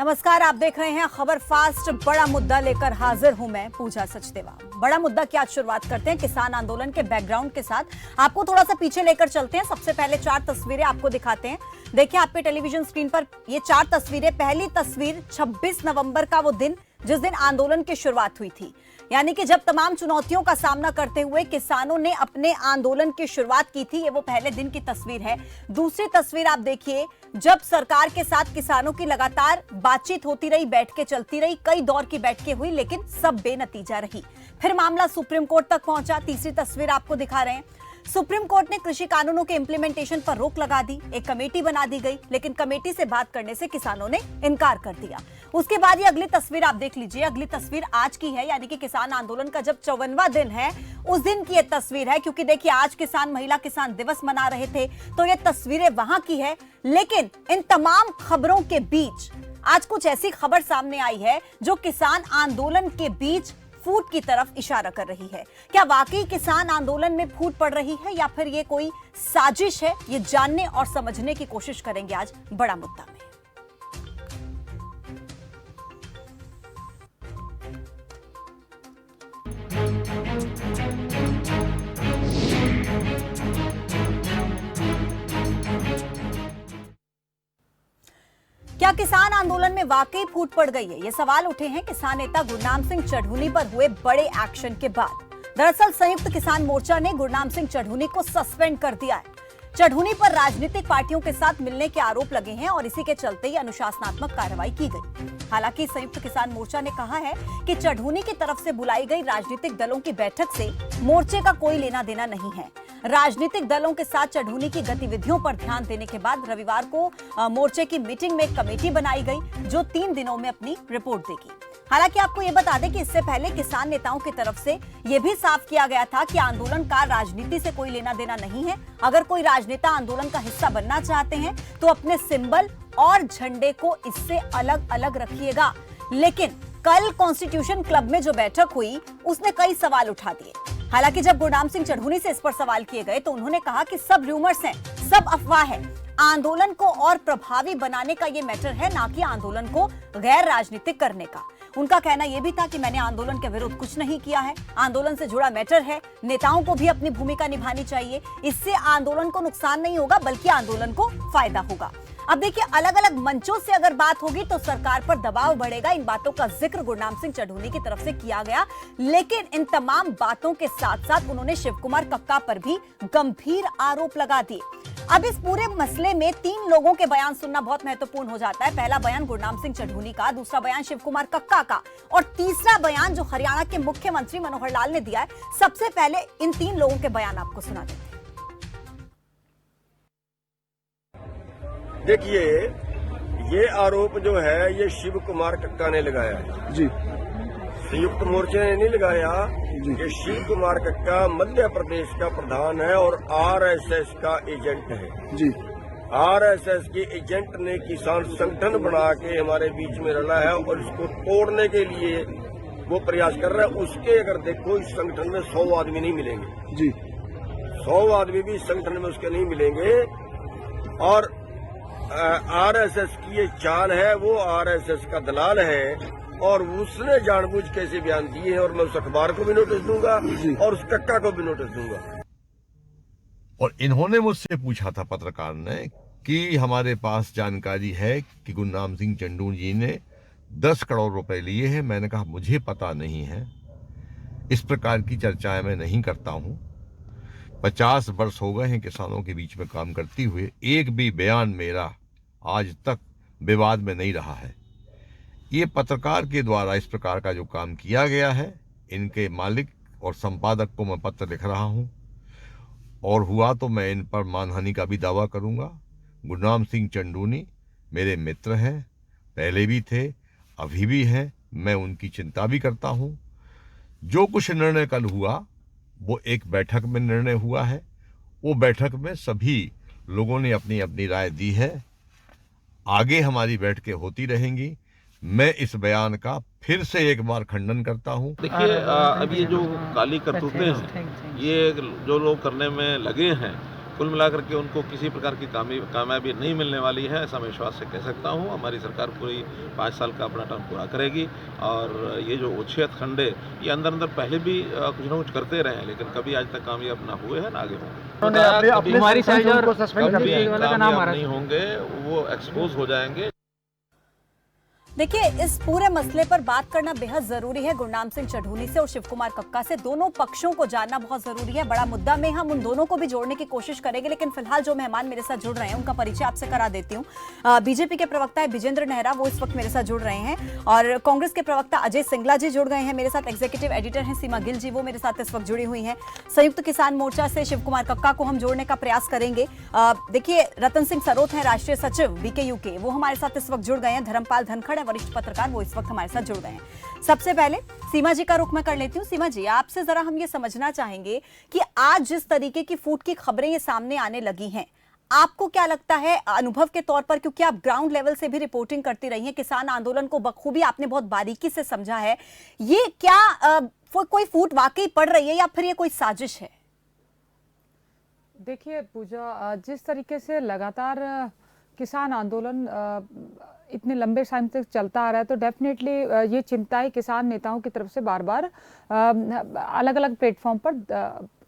नमस्कार, आप देख रहे हैं खबर फास्ट। बड़ा मुद्दा लेकर हाजिर हूं मैं पूजा सचदेवा। बड़ा मुद्दा की आज शुरुआत करते हैं किसान आंदोलन के बैकग्राउंड के साथ। आपको थोड़ा सा पीछे लेकर चलते हैं। सबसे पहले 4 तस्वीरें आपको दिखाते हैं। देखिए आपके टेलीविजन स्क्रीन पर ये 4 तस्वीरें। पहली तस्वीर 26 नवंबर का वो दिन जिस दिन आंदोलन की शुरुआत हुई थी, यानी कि जब तमाम चुनौतियों का सामना करते हुए किसानों ने अपने आंदोलन की शुरुआत की थी। ये वो पहले दिन की तस्वीर है। दूसरी तस्वीर आप देखिए, जब सरकार के साथ किसानों की लगातार बातचीत होती रही, बैठकें चलती रही, कई दौर की बैठकें हुई, लेकिन सब बेनतीजा रही। फिर मामला सुप्रीम कोर्ट तक पहुंचा। तीसरी तस्वीर आपको दिखा रहे हैं। सुप्रीम कोर्ट ने कृषि कानूनों के इंप्लीमेंटेशन पर रोक लगा दी। एक कमेटी बना दी गई, लेकिन कमेटी से बात करने से किसानों ने इनकार कर दिया। उसके बाद ये अगली तस्वीर आप देख लीजिए। अगली तस्वीर आज की है, यानी कि किसान आंदोलन का जब 54वां दिन है उस दिन की ये तस्वीर है। क्योंकि देखिए आज महिला किसान दिवस मना रहे थे, तो ये तस्वीरें वहां की है। लेकिन इन तमाम खबरों के बीच आज कुछ ऐसी खबर सामने आई है जो किसान आंदोलन के बीच फूट की तरफ इशारा कर रही है। क्या वाकई किसान आंदोलन में फूट पड़ रही है या फिर ये कोई साजिश है? ये जानने और समझने की कोशिश करेंगे आज बड़ा मुद्दा में। क्या किसान आंदोलन में वाकई फूट पड़ गई है? ये सवाल उठे हैं किसान नेता गुरनाम सिंह चढ़ूनी पर हुए बड़े एक्शन के बाद। दरअसल संयुक्त किसान मोर्चा ने गुरनाम सिंह चढ़ूनी को सस्पेंड कर दिया है। चढ़ूनी पर राजनीतिक पार्टियों के साथ मिलने के आरोप लगे हैं और इसी के चलते ही अनुशासनात्मक कार्रवाई की गई। हालांकि संयुक्त किसान मोर्चा ने कहा है कि चढ़ूनी की तरफ से बुलाई गई राजनीतिक दलों की बैठक से मोर्चे का कोई लेना देना नहीं है। राजनीतिक दलों के साथ चढ़ूनी की गतिविधियों पर ध्यान देने के बाद रविवार को मोर्चे की मीटिंग में एक कमेटी बनाई गई जो 3 दिनों में अपनी रिपोर्ट देगी। हालांकि आपको ये बता दें कि इससे पहले किसान नेताओं की तरफ से यह भी साफ किया गया था कि आंदोलन का राजनीति से कोई लेना देना नहीं है। अगर कोई राजनेता आंदोलन का हिस्सा बनना चाहते हैं तो अपने सिंबल और झंडे को इससे अलग अलग रखिएगा। लेकिन कल कॉन्स्टिट्यूशन क्लब में जो बैठक हुई उसने कई सवाल उठा दिए। हालांकि जब गुरनाम सिंह चढ़ूनी से इस पर सवाल किए गए तो उन्होंने कहा कि सब रूमर्स हैं, सब अफवाह है। आंदोलन को और प्रभावी बनाने का ये मैटर है, ना कि आंदोलन को गैर राजनीतिक करने का। उनका कहना यह भी था कि मैंने आंदोलन के विरुद्ध कुछ नहीं किया है, आंदोलन से जुड़ा मैटर है, नेताओं को भी अपनी भूमिका निभानी चाहिए। इससे आंदोलन को नुकसान नहीं होगा बल्कि आंदोलन को फायदा होगा। अब देखिए अलग अलग मंचों से अगर बात होगी तो सरकार पर दबाव बढ़ेगा। इन बातों का जिक्र गुरनाम सिंह चढ़ूनी की तरफ से किया गया, लेकिन इन तमाम बातों के साथ साथ उन्होंने शिव कुमार कक्का पर भी गंभीर आरोप लगा दिए। अब इस पूरे मसले में 3 लोगों के बयान सुनना बहुत महत्वपूर्ण हो जाता है। पहला बयान गुरनाम सिंह चढ़ूनी का, दूसरा बयान शिव कुमार कक्का का और तीसरा बयान जो हरियाणा के मुख्यमंत्री मनोहर लाल ने दिया है। सबसे पहले इन 3 लोगों के बयान आपको सुना देते हैं। देखिए ये आरोप जो है ये शिव कुमार कक्का ने लगाया है जी, संयुक्त मोर्चे ने नहीं लगाया जी। ये शिव कुमार कक्का मध्य प्रदेश का प्रधान है और आरएसएस का एजेंट है जी। आरएसएस के एजेंट ने किसान संगठन बना के हमारे बीच में रला है और इसको तोड़ने के लिए वो प्रयास कर रहा है। उसके अगर देखो इस संगठन में 100 आदमी नहीं मिलेंगे जी, 100 आदमी भी इस संगठन में उसके नहीं मिलेंगे। और आरएसएस की ये चाल है, वो आरएसएस का दलाल है और उसने जानबूझ के ऐसे बयान दिए हैं। और मैं उस अखबार को भी नोटिस दूंगा और उस कक्का को भी नोटिस दूंगा। और इन्होंने मुझसे पूछा था, पत्रकार ने, कि हमारे पास जानकारी है कि गुरनाम सिंह चढ़ूनी जी ने 10 करोड़ रुपए लिए हैं। मैंने कहा मुझे पता नहीं है, इस प्रकार की चर्चाएं मैं नहीं करता हूं। 50 वर्ष हो गए हैं किसानों के बीच में काम करते हुए, एक भी बयान मेरा आज तक विवाद में नहीं रहा है। ये पत्रकार के द्वारा इस प्रकार का जो काम किया गया है, इनके मालिक और संपादक को मैं पत्र लिख रहा हूं और हुआ तो मैं इन पर मानहानि का भी दावा करूंगा। गुरनाम सिंह चढ़ूनी मेरे मित्र हैं, पहले भी थे, अभी भी हैं। मैं उनकी चिंता भी करता हूं। जो कुछ निर्णय कल हुआ वो एक बैठक में निर्णय हुआ है। वो बैठक में सभी लोगों ने अपनी अपनी राय दी है। आगे हमारी बैठकें होती रहेंगी। मैं इस बयान का फिर से एक बार खंडन करता हूं। देखिए अब ये जो काली करतूतें हैं, ये जो लोग करने में लगे हैं, कुल मिलाकर के उनको किसी प्रकार की कामयाबी नहीं मिलने वाली है, ऐसा मैं विश्वास से कह सकता हूँ। हमारी सरकार पूरी 5 साल का अपना टर्म पूरा करेगी और ये जो उच्छेद खंडे ये अंदर अंदर पहले भी कुछ ना कुछ करते रहे हैं, लेकिन कभी आज तक कामयाब ना हुए हैं, ना आगे होंगे। हमारी साइज और कभी कामयाब नहीं होंगे, वो एक्सपोज हो जाएंगे। देखिए, इस पूरे मसले पर बात करना बेहद जरूरी है। गुरनाम सिंह चढ़ूनी से और शिव कुमार कक्का से दोनों पक्षों को जानना बहुत जरूरी है। बड़ा मुद्दा में हम उन दोनों को भी जोड़ने की कोशिश करेंगे, लेकिन फिलहाल जो मेहमान मेरे साथ जुड़ रहे हैं उनका परिचय आपसे करा देती हूँ। बीजेपी के प्रवक्ता है विजेंद्र नेहरा, वो इस वक्त मेरे साथ जुड़ रहे हैं, और कांग्रेस के प्रवक्ता अजय सिंगला जी जुड़ गए हैं मेरे साथ। एग्जीक्यूटिव एडिटर हैं सीमा गिल जी, वो मेरे साथ इस वक्त जुड़ी हुई हैं। संयुक्त किसान मोर्चा से शिव कुमार कक्का को हम जोड़ने का प्रयास करेंगे। देखिए, रतन सिंह सरोत हैं राष्ट्रीय सचिव बीकेयू के, वो हमारे साथ इस वक्त जुड़ गए हैं। धर्मपाल धनखड़ है वरिष्ठ पत्रकार, वो इस वक्त हमारे साथ जुड़ गए हैं। सबसे पहले सीमा जी का रुख मैं कर लेती हूँ। सीमा जी, आपसे जरा हम ये समझना चाहेंगे कि आज जिस तरीके की फूट की खबरें ये सामने आने लगी हैं, आपको क्या लगता है अनुभव के तौर पर, क्योंकि आप ग्राउंड लेवल से भी रिपोर्टिंग करती रही हैं, किसान आंदोलन को बखूबी आपने बहुत बारीकी से समझा है, ये क्या कोई फूट वाकई पड़ रही है या फिर ये कोई साजिश है? देखिए पूजा, जिस तरीके से लगातार किसान आंदोलन इतने लंबे टाइम तक चलता आ रहा है, तो डेफिनेटली ये चिंताएं किसान नेताओं की तरफ से बार बार अलग अलग प्लेटफॉर्म पर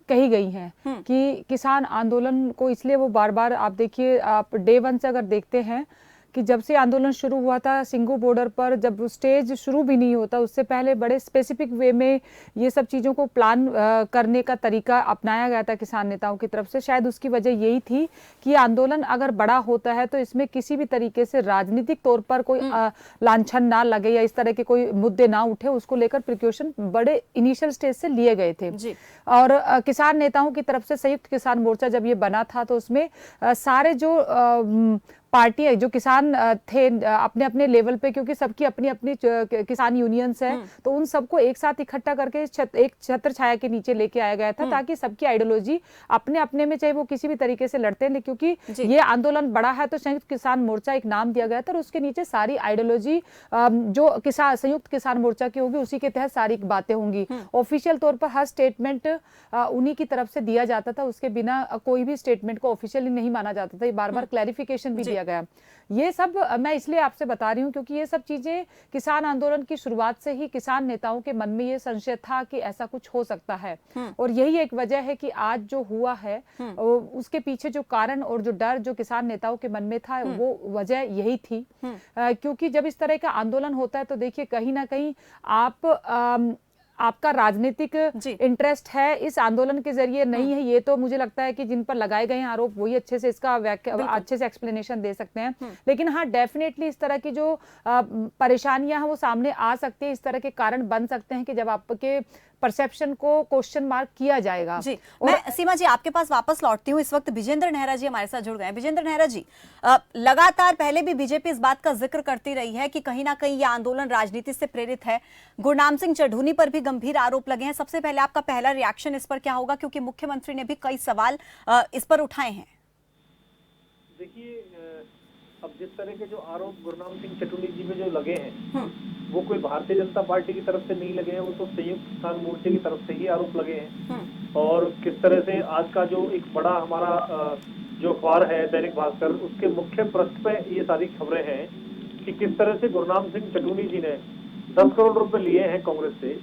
कही गई हैं कि किसान आंदोलन को इसलिए वो बार बार, आप देखिए, आप डे 1 से अगर देखते हैं कि जब से आंदोलन शुरू हुआ था सिंगू बॉर्डर पर, जब स्टेज शुरू भी नहीं होता उससे पहले बड़े स्पेसिफिक वे में ये सब चीज़ों को प्लान करने का तरीका अपनाया गया था किसान नेताओं की तरफ से। शायद उसकी वजह यही थी कि आंदोलन अगर बड़ा होता है तो इसमें किसी भी तरीके से राजनीतिक तौर पर कोई लांछन ना लगे या इस तरह के कोई मुद्दे ना उठे, उसको लेकर प्रिकॉशन बड़े इनिशियल स्टेज से लिए गए थे। और किसान नेताओं की तरफ से संयुक्त किसान मोर्चा जब ये बना था तो उसमें सारे जो पार्टियां, जो किसान थे अपने अपने लेवल पे, क्योंकि सबकी अपनी अपनी किसान यूनियंस है, तो उन सबको एक साथ इकट्ठा करके एक छत्र छाया के नीचे लेके आया गया था, ताकि सबकी आइडियोलॉजी अपने अपने में, चाहे वो किसी भी तरीके से लड़ते हैं, क्योंकि ये आंदोलन बड़ा है तो संयुक्त किसान मोर्चा एक नाम दिया गया था, और उसके नीचे सारी आइडियोलॉजी जो किसान संयुक्त किसान मोर्चा की होगी उसी के तहत सारी बातें होंगी। ऑफिशियल तौर पर हर स्टेटमेंट उन्हीं की तरफ से दिया जाता था, उसके बिना कोई भी स्टेटमेंट को ऑफिशियली नहीं माना जाता था। ये बार बार क्लैरिफिकेशन भी दिया गया। ये सब मैं इसलिए आपसे बता रही हूं क्योंकि ये सब चीजें किसान आंदोलन की शुरुआत से ही किसान नेताओं के मन में ये संशय था कि ऐसा कुछ हो सकता है, और यही एक वजह है कि आज जो हुआ है उसके पीछे जो कारण और जो डर जो किसान नेताओं के मन में था वो वजह यही थी। क्योंकि जब इस तरह का आंदोलन होता है तो देखिए, कहीं ना कहीं आपका राजनीतिक इंटरेस्ट है इस आंदोलन के जरिए नहीं है, ये तो मुझे लगता है कि जिन पर लगाए गए हैं आरोप वही अच्छे से इसका अच्छे से एक्सप्लेनेशन दे सकते हैं। लेकिन हाँ, डेफिनेटली इस तरह की जो परेशानियां हैं वो सामने आ सकती है, इस तरह के कारण बन सकते हैं कि जब आपके परसेप्शन को क्वेश्चन मार्क किया जाएगा। जी, मैं सीमा जी आपके पास वापस लौटती हूँ। इस वक्त विजेंद्र नेहरा जी हमारे साथ जुड़ गए हैं। विजेंद्र नेहरा जी, लगातार पहले भी बीजेपी इस बात का जिक्र करती रही है कि कहीं ना कहीं यह आंदोलन राजनीति से प्रेरित है। गुरनाम सिंह चढ़ूनी पर भी गंभीर आरोप लगे हैं। सबसे पहले आपका पहला रिएक्शन इस पर क्या होगा, क्योंकि मुख्यमंत्री ने भी कई सवाल इस पर उठाए हैं? देखिए, अब जिस तरह के जो आरोप गुरनाम सिंह चढ़ूनी जी में जो लगे हैं वो कोई भारतीय जनता पार्टी की तरफ से नहीं लगे हैं, वो तो संयुक्त किसान मोर्चे की तरफ से ही आरोप लगे हैं। और किस तरह से आज का जो एक बड़ा हमारा जो अखबार है दैनिक भास्कर, उसके मुख्य पृष्ठ पे ये सारी खबरें हैं कि किस तरह से गुरनाम सिंह चढ़ूनी जी ने 10 करोड़ रुपए लिए हैं कांग्रेस से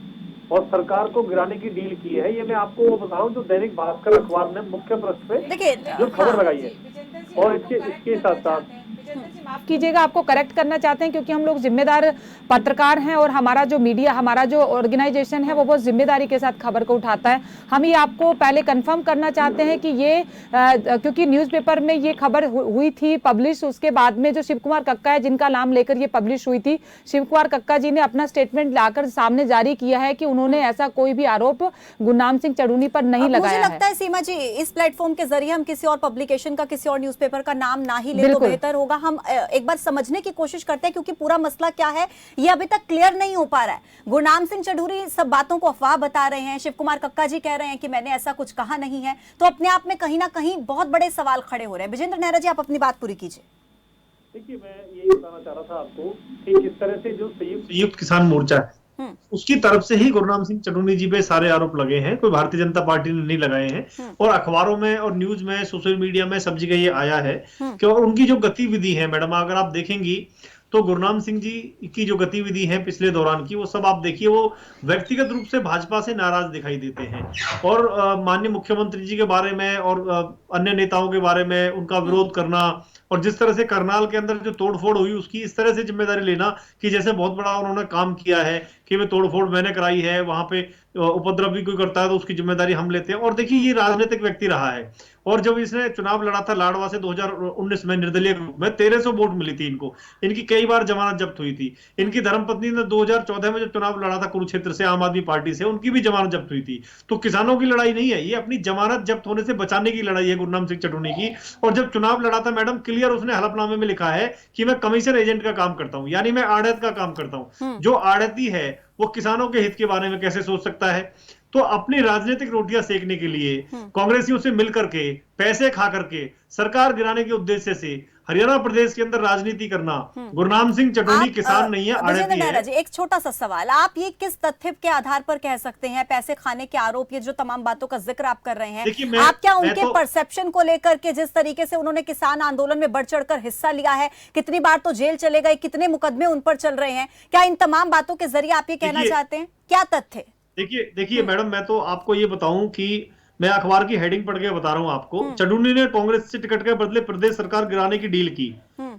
और सरकार को गिराने की डील की है। ये मैं आपको बताऊं, जो दैनिक भास्कर अखबार ने मुख्य पृष्ठ पे जो खबर लगाई है। और इसके साथ साथ माफ कीजिएगा, आपको करेक्ट करना चाहते हैं क्योंकि हम लोग जिम्मेदार पत्रकार हैं और हमारा जो मीडिया, हमारा जो ऑर्गेनाइजेशन है वो बहुत जिम्मेदारी के साथ खबर को उठाता है। हम ये आपको पहले कंफर्म करना चाहते हैं कि ये क्योंकि न्यूज़पेपर में ये खबर हुई थी पब्लिश, उसके बाद में जो शिव कुमार कक्का है जिनका नाम लेकर ये पब्लिश हुई थी, शिव कुमार कक्का जी ने अपना स्टेटमेंट लाकर सामने जारी किया है कि उन्होंने ऐसा कोई भी आरोप गुरनाम सिंह चढ़ूनी पर नहीं लगाया है। मुझे लगता है सीमा जी, इस प्लेटफॉर्म के जरिए हम किसी और पब्लिकेशन का, किसी और न्यूज़पेपर का नाम ना ही ले तो बेहतर होगा। हम एक बार समझने की कोशिश करते हैं क्योंकि पूरा मसला क्या है ये अभी तक क्लियर नहीं हो पा रहा है। गुरनाम सिंह चढ़ूनी सब बातों को अफवाह बता रहे हैं, शिव कुमार कक्का जी कह रहे हैं कि मैंने ऐसा कुछ कहा नहीं है, तो अपने आप में कहीं ना कहीं बहुत बड़े सवाल खड़े हो रहे हैं। विजेंद्र नेहरा जी, आप अपनी बात पूरी कीजिए। देखिए, मैं ये बताना चाह रहा था आपको कि किस तरह से जो संयुक्त किसान मोर्चा है उसकी तरफ से ही गुरनाम सिंह चटर्जी जी पे सारे आरोप लगे हैं, कोई भारतीय जनता पार्टी ने नहीं लगाए हैं। और अखबारों में और न्यूज में, सोशल मीडिया में सब जगह ये आया है कि और उनकी जो गतिविधि है मैडम, अगर आप देखेंगी तो गुरनाम सिंह जी की जो गतिविधि है पिछले दौरान की, वो सब आप देखिए, वो व्यक्तिगत रूप से भाजपा से नाराज दिखाई देते हैं और माननीय मुख्यमंत्री जी के बारे में और अन्य नेताओं के बारे में उनका विरोध करना, और जिस तरह से करनाल के अंदर जो तोड़फोड़ हुई उसकी इस तरह से जिम्मेदारी लेना कि जैसे बहुत बड़ा उन्होंने काम किया है कि वे तोड़फोड़ मैंने कराई है, वहां पे उपद्रव भी कोई करता है तो उसकी जिम्मेदारी हम लेते हैं। और देखिए ये राजनीतिक व्यक्ति रहा है, और जब इसने चुनाव लड़ा था लाडवा से 2019 में निर्दलीय रूप में 1300 वोट मिली थी इनको, इनकी कई बार जमानत जब्त हुई थी। इनकी धर्मपत्नी ने 2014 में जब चुनाव लड़ा था कुरुक्षेत्र से आम आदमी पार्टी से, उनकी भी जमानत जब्त हुई थी। तो किसानों की लड़ाई नहीं है ये, अपनी जमानत जब्त होने से बचाने की लड़ाई है गुरनाम सिंह चटर्जी की। और जब चुनाव लड़ा था मैडम, क्लियर उसने हलफनामे में लिखा है कि मैं कमीशन एजेंट का काम करता हूं, यानी मैं आड़त का काम करता हूं। जो आड़ती है वो किसानों के हित के बारे में कैसे सोच सकता है? तो अपनी राजनीतिक रोटियां सेकने के लिए कांग्रेसियों से मिलकर के, पैसे खा करके, सरकार गिराने के उद्देश्य से हरियाणा प्रदेश के अंदर राजनीति करना, गुरनाम सिंह चटर्जी किसान नहीं है, आड़ती है। जी, एक छोटा सा सवाल, आप ये किस तथ्य के आधार पर कह सकते हैं पैसे खाने के आरोप, ये जो तमाम बातों का जिक्र आप कर रहे हैं, आप क्या उनके परसेप्शन को लेकर के, जिस तरीके से उन्होंने किसान आंदोलन में बढ़ चढ़कर हिस्सा लिया है, कितनी बार तो जेल चले गए, कितने मुकदमे उन पर चल रहे हैं, क्या इन तमाम बातों के जरिए आप ये कहना चाहते हैं? क्या तथ्य? देखिए मैडम, मैं तो आपको ये बताऊं कि मैं अखबार की हेडिंग पढ़ के बता रहा हूं आपको। चटर्जी ने कांग्रेस से टिकट के बदले प्रदेश सरकार गिराने की डील की,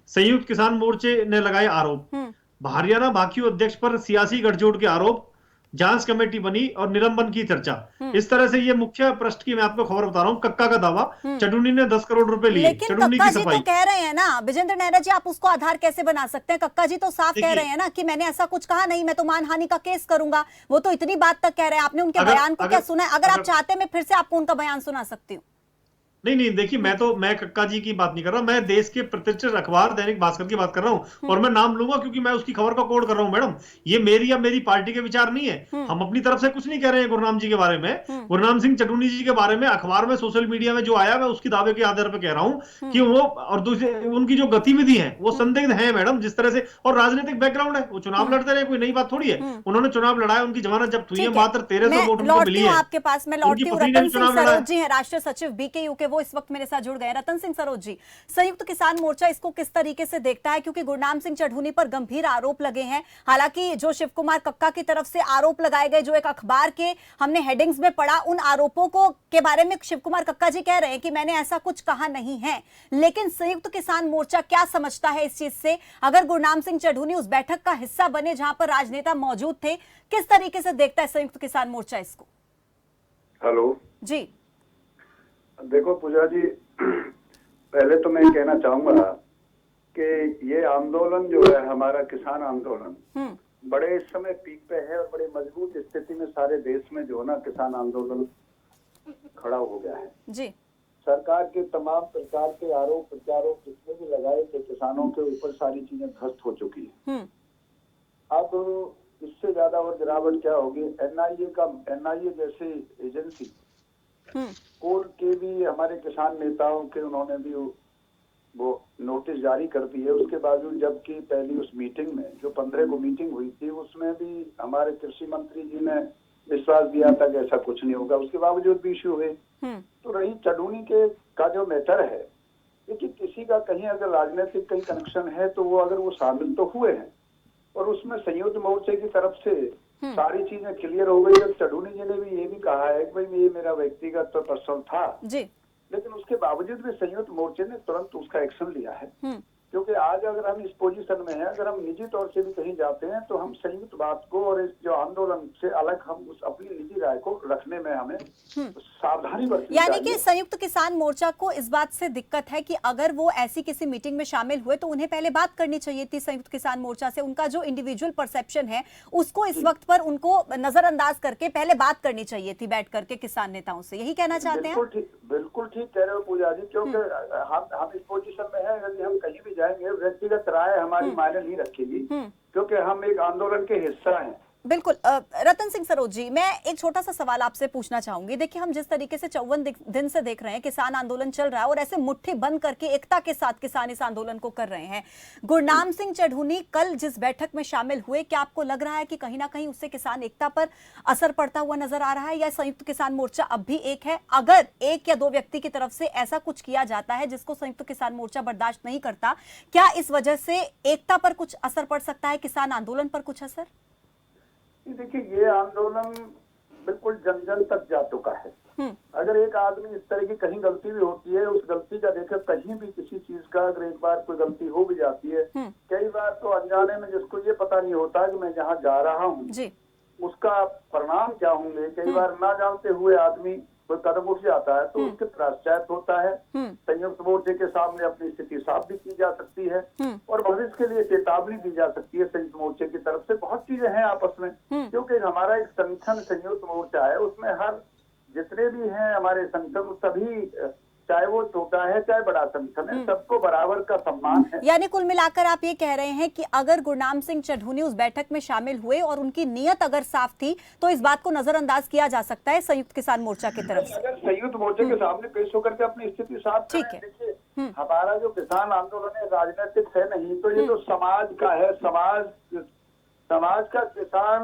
संयुक्त किसान मोर्चे ने लगाए आरोप, हरियाणा भाकियू अध्यक्ष पर सियासी गठजोड़ के आरोप, जांच कमेटी बनी और निलंबन की चर्चा। इस तरह से ये मुख्य पृष्ठ की मैं आपको खबर बता रहा हूं। कक्का का दावा, चटर्जी ने 10 करोड़ रुपए लिए, चटर्जी की सफाई। तो कह रहे हैं ना विजेंद्र नेहरा जी, आप उसको आधार कैसे बना सकते हैं? कक्का जी तो साफ कह रहे हैं ना कि मैंने ऐसा कुछ कहा नहीं, मैं तो मानहानि का केस करूंगा। वो तो इतनी बात तक कह रहे हैं। आपने उनके बयान को क्या सुना है? अगर आप चाहते मैं फिर से आपको उनका बयान सुना सकती हूँ। नहीं, देखिए मैं कक्का जी की बात नहीं कर रहा, मैं देश के प्रतिष्ठित अखबार दैनिक भास्कर की बात कर रहा हूं, और मैं नाम लूंगा क्योंकि मैं उसकी खबर का कोड कर रहा हूं मैडम। ये मेरी या मेरी पार्टी के विचार नहीं है, हम अपनी तरफ से कुछ नहीं कह रहे हैं गुरनाम जी के बारे में। गुरनाम सिंह चटर्जी जी के बारे में अखबार में, सोशल मीडिया में जो आया, मैं उसकी दावे के आधार पर कह रहा हूं कि वो, और दूसरे उनकी जो गतिविधि है वो संदिग्ध है मैडम, जिस तरह से, और राजनीतिक बैकग्राउंड है, वो चुनाव लड़ते रहे, कोई नई बात थोड़ी है। उन्होंने चुनाव लड़ाया, उनकी जमानत जब्त हुई है, मात्र 1300 वोट उनको मिली है। आपके पास मैं लौटती हूँ। रतन सिंह सरोज जी हैं, राष्ट्रीय सचिव बीकेयू के, वो इस वक्त मेरे साथ गए। रतन सिंह सरोज जी, संयुक्त किसान मोर्चा इसको किस तरीके से देखता है? क्योंकि गुरनाम सिंह चटर्जी पर गंभीर आरोप लगे हैं। हालांकि जो शिव कुमार कक्का की तरफ से आरोप लगाए गए, जो एक अखबार के हमने हेडिंग्स में पढ़ा, उन आरोपों को के बारे में शिव कुमार कक्का जी कह रहे हैं कि मैंने ऐसा कुछ कहा नहीं है। लेकिन संयुक्त किसान मोर्चा क्या समझता है इस चीज से? अगर गुरनाम सिंह चटर्जी उस बैठक का हिस्सा बने जहां पर राजनेता मौजूद थे, किस तरीके से देखता है संयुक्त किसान मोर्चा इसको? हेलो जी, देखो पूजा जी, पहले तो मैं कहना चाहूंगा कि ये आंदोलन जो है हमारा किसान आंदोलन बड़े इस समय पीक पे है और बड़ी मजबूत स्थिति में सारे देश में जो है ना किसान आंदोलन खड़ा हो गया है जी। सरकार के तमाम प्रकार के आरोप प्रत्यारोप जितने भी लगाए थे किसानों के ऊपर, सारी चीजें ध्वस्त हो चुकी है। अब इससे ज्यादा और गिरावट क्या होगी? एनआईए जैसी एजेंसी कोर्ट के भी हमारे किसान नेताओं के उन्होंने भी वो नोटिस जारी कर दी है। उसके बावजूद, जबकि पहली उस मीटिंग में जो 15 को मीटिंग हुई थी, उसमें भी हमारे कृषि मंत्री जी ने विश्वास दिया था कि ऐसा कुछ नहीं होगा, उसके बावजूद भी इश्यू हुए। तो रही चटर्जी के का जो मैटर है, देखिए किसी का कहीं अगर राजनीतिक कहीं कनेक्शन है तो वो अगर वो शामिल तो हुए हैं, और उसमें संयुक्त मोर्चे की तरफ से सारी चीजें क्लियर हो गई। जब चटर्जी जी ने भी ये भी कहा है कि भाई ये मेरा व्यक्तिगत तो पर्सनल था जी, लेकिन उसके बावजूद भी संयुक्त मोर्चे ने तुरंत उसका एक्शन लिया है। क्योंकि आज अगर हम इस पोजीशन में हैं, अगर हम निजी तौर से भी कहीं जाते हैं तो हम संयुक्त बात को और इस जो आंदोलन से अलग हम उस अपनी निजी राय को रखने में हमें सावधानी बरतनी यानी कि संयुक्त किसान मोर्चा को इस बात से दिक्कत है कि अगर वो ऐसी किसी मीटिंग में शामिल हुए तो उन्हें पहले बात करनी चाहिए थी संयुक्त किसान मोर्चा से। उनका जो इंडिविजुअल परसेप्शन है उसको इस वक्त पर उनको नजरअंदाज करके पहले बात करनी चाहिए थी बैठ करके किसान नेताओं से। यही कहना चाहते हैं? बिल्कुल ठीक कह रहे हो पूजा जी, क्योंकि हम इस पोजीशन में है, यदि हम कहीं भी जाएंगे व्यक्तिगत राय हमारी मायने नहीं रखेगी, क्योंकि हम एक आंदोलन के हिस्सा हैं। बिल्कुल। रतन सिंह सरोज जी, मैं एक छोटा सा सवाल आपसे पूछना चाहूंगी। देखिए, हम जिस तरीके से 54 दिन से देख रहे हैं किसान आंदोलन चल रहा है और ऐसे मुट्ठी बंद करके एकता के साथ किसान इस आंदोलन को कर रहे हैं। गुरनाम सिंह चढ़ूनी कल जिस बैठक में शामिल हुए, क्या आपको लग रहा है कि कहीं ना कहीं उससे किसान एकता पर असर पड़ता हुआ नजर आ रहा है, या संयुक्त किसान मोर्चा अब भी एक है? अगर एक या दो व्यक्ति की तरफ से ऐसा कुछ किया जाता है जिसको संयुक्त किसान मोर्चा बर्दाश्त नहीं करता, क्या इस वजह से एकता पर कुछ असर पड़ सकता है, किसान आंदोलन पर कुछ असर? देखिए, ये आंदोलन बिल्कुल जन जन तक जा चुका है। अगर एक आदमी इस तरह की कहीं गलती भी होती है, उस गलती का देखिए कहीं भी किसी चीज का अगर एक बार कोई गलती हो भी जाती है, कई बार तो अनजाने में जिसको ये पता नहीं होता कि मैं जहाँ जा रहा हूँ उसका परिणाम क्या होंगे, कई बार ना जानते हुए आदमी कोई कदम उठ जाता है तो उसके पश्चात होता है। संयुक्त मोर्चे के सामने अपनी स्थिति साफ भी की जा सकती है और भविष्य के लिए चेतावनी दी जा सकती है संयुक्त मोर्चे की तरफ से। बहुत चीजें हैं आपस में, क्योंकि हमारा एक संगठन संयुक्त मोर्चा है, उसमें हर जितने भी हैं हमारे संगठन सभी, चाहे वो छोटा है चाहे बड़ा संगठन है, सबको बराबर का सम्मान है। यानी कुल मिलाकर आप ये कह रहे हैं कि अगर गुरनाम सिंह चढ़ूनी उस बैठक में शामिल हुए और उनकी नीयत अगर साफ थी तो इस बात को नजरअंदाज किया जा सकता है संयुक्त किसान मोर्चा की तरफ से। अगर संयुक्त मोर्चे के सामने पेश होकर के अपनी स्थिति साफ ठीक है। देखिए, हमारा जो किसान आंदोलन है राजनीतिक है नहीं, तो ये तो समाज का है। समाज का किसान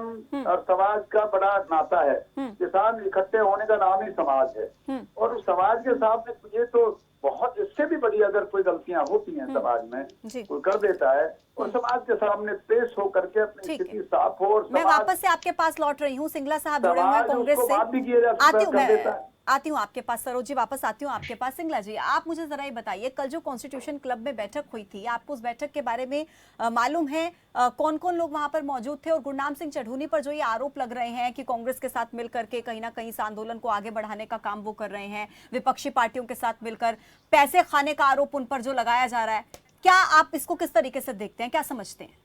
और समाज का बड़ा नाता है। किसान इकट्ठे होने का नाम ही समाज है और उस समाज के सामने ये तो बहुत, इससे भी बड़ी अगर कोई गलतियां होती हैं समाज में, कोई कर देता है और समाज के सामने पेश हो करके अपनी स्थिति साफ हो। और मैं वापस से आपके पास लौट रही हूँ, सिंगला साहब जुड़े हुए हैं कांग्रेस से। आती हूँ आपके पास, सरोज जी वापस आती हूँ आपके पास। सिंगला जी, आप मुझे जरा ये बताइए, कल जो कॉन्स्टिट्यूशन क्लब में बैठक हुई थी, आपको उस बैठक के बारे में मालूम है? कौन कौन लोग वहां पर मौजूद थे? और गुरनाम सिंह चढ़ूनी पर जो ये आरोप लग रहे हैं कि कांग्रेस के साथ मिलकर के कहीं ना कहीं इस आंदोलन को आगे बढ़ाने का काम वो कर रहे हैं, विपक्षी पार्टियों के साथ मिलकर पैसे खाने का आरोप उन पर जो लगाया जा रहा है, क्या आप इसको किस तरीके से देखते हैं, क्या समझते हैं?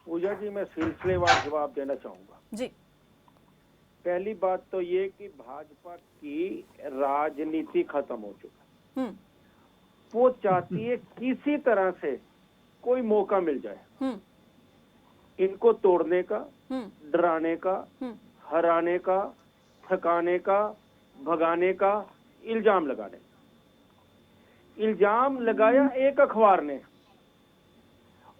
पूजा जी, मैं सिलसिलेवार जवाब देना चाहूंगा जी। पहली बात तो ये कि भाजपा की राजनीति खत्म हो चुका है। वो चाहती है किसी तरह से कोई मौका मिल जाए इनको तोड़ने का, डराने का, हराने का, थकाने का, भगाने का, इल्जाम लगाने का। इल्जाम लगाया एक अखबार ने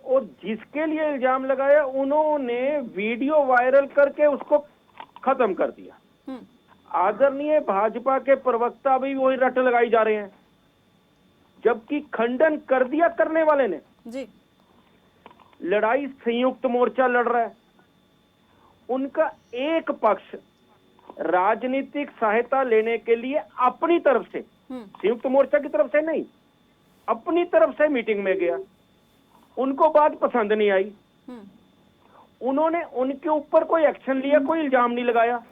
और जिसके लिए इल्जाम लगाया उन्होंने वीडियो वायरल करके उसको खत्म कर दिया। आदरणीय भाजपा के प्रवक्ता भी वही रट लगाई जा रहे हैं, जबकि खंडन कर दिया करने वाले ने। जी। लड़ाई संयुक्त मोर्चा लड़ रहा है, उनका एक पक्ष राजनीतिक सहायता लेने के लिए अपनी तरफ से, संयुक्त मोर्चा की तरफ से नहीं, अपनी तरफ से मीटिंग में गया। उनको बात पसंद नहीं आई, उन्होंने उनके ऊपर कोई एक्शन लिया, कोई इल्जाम नहीं लगाया।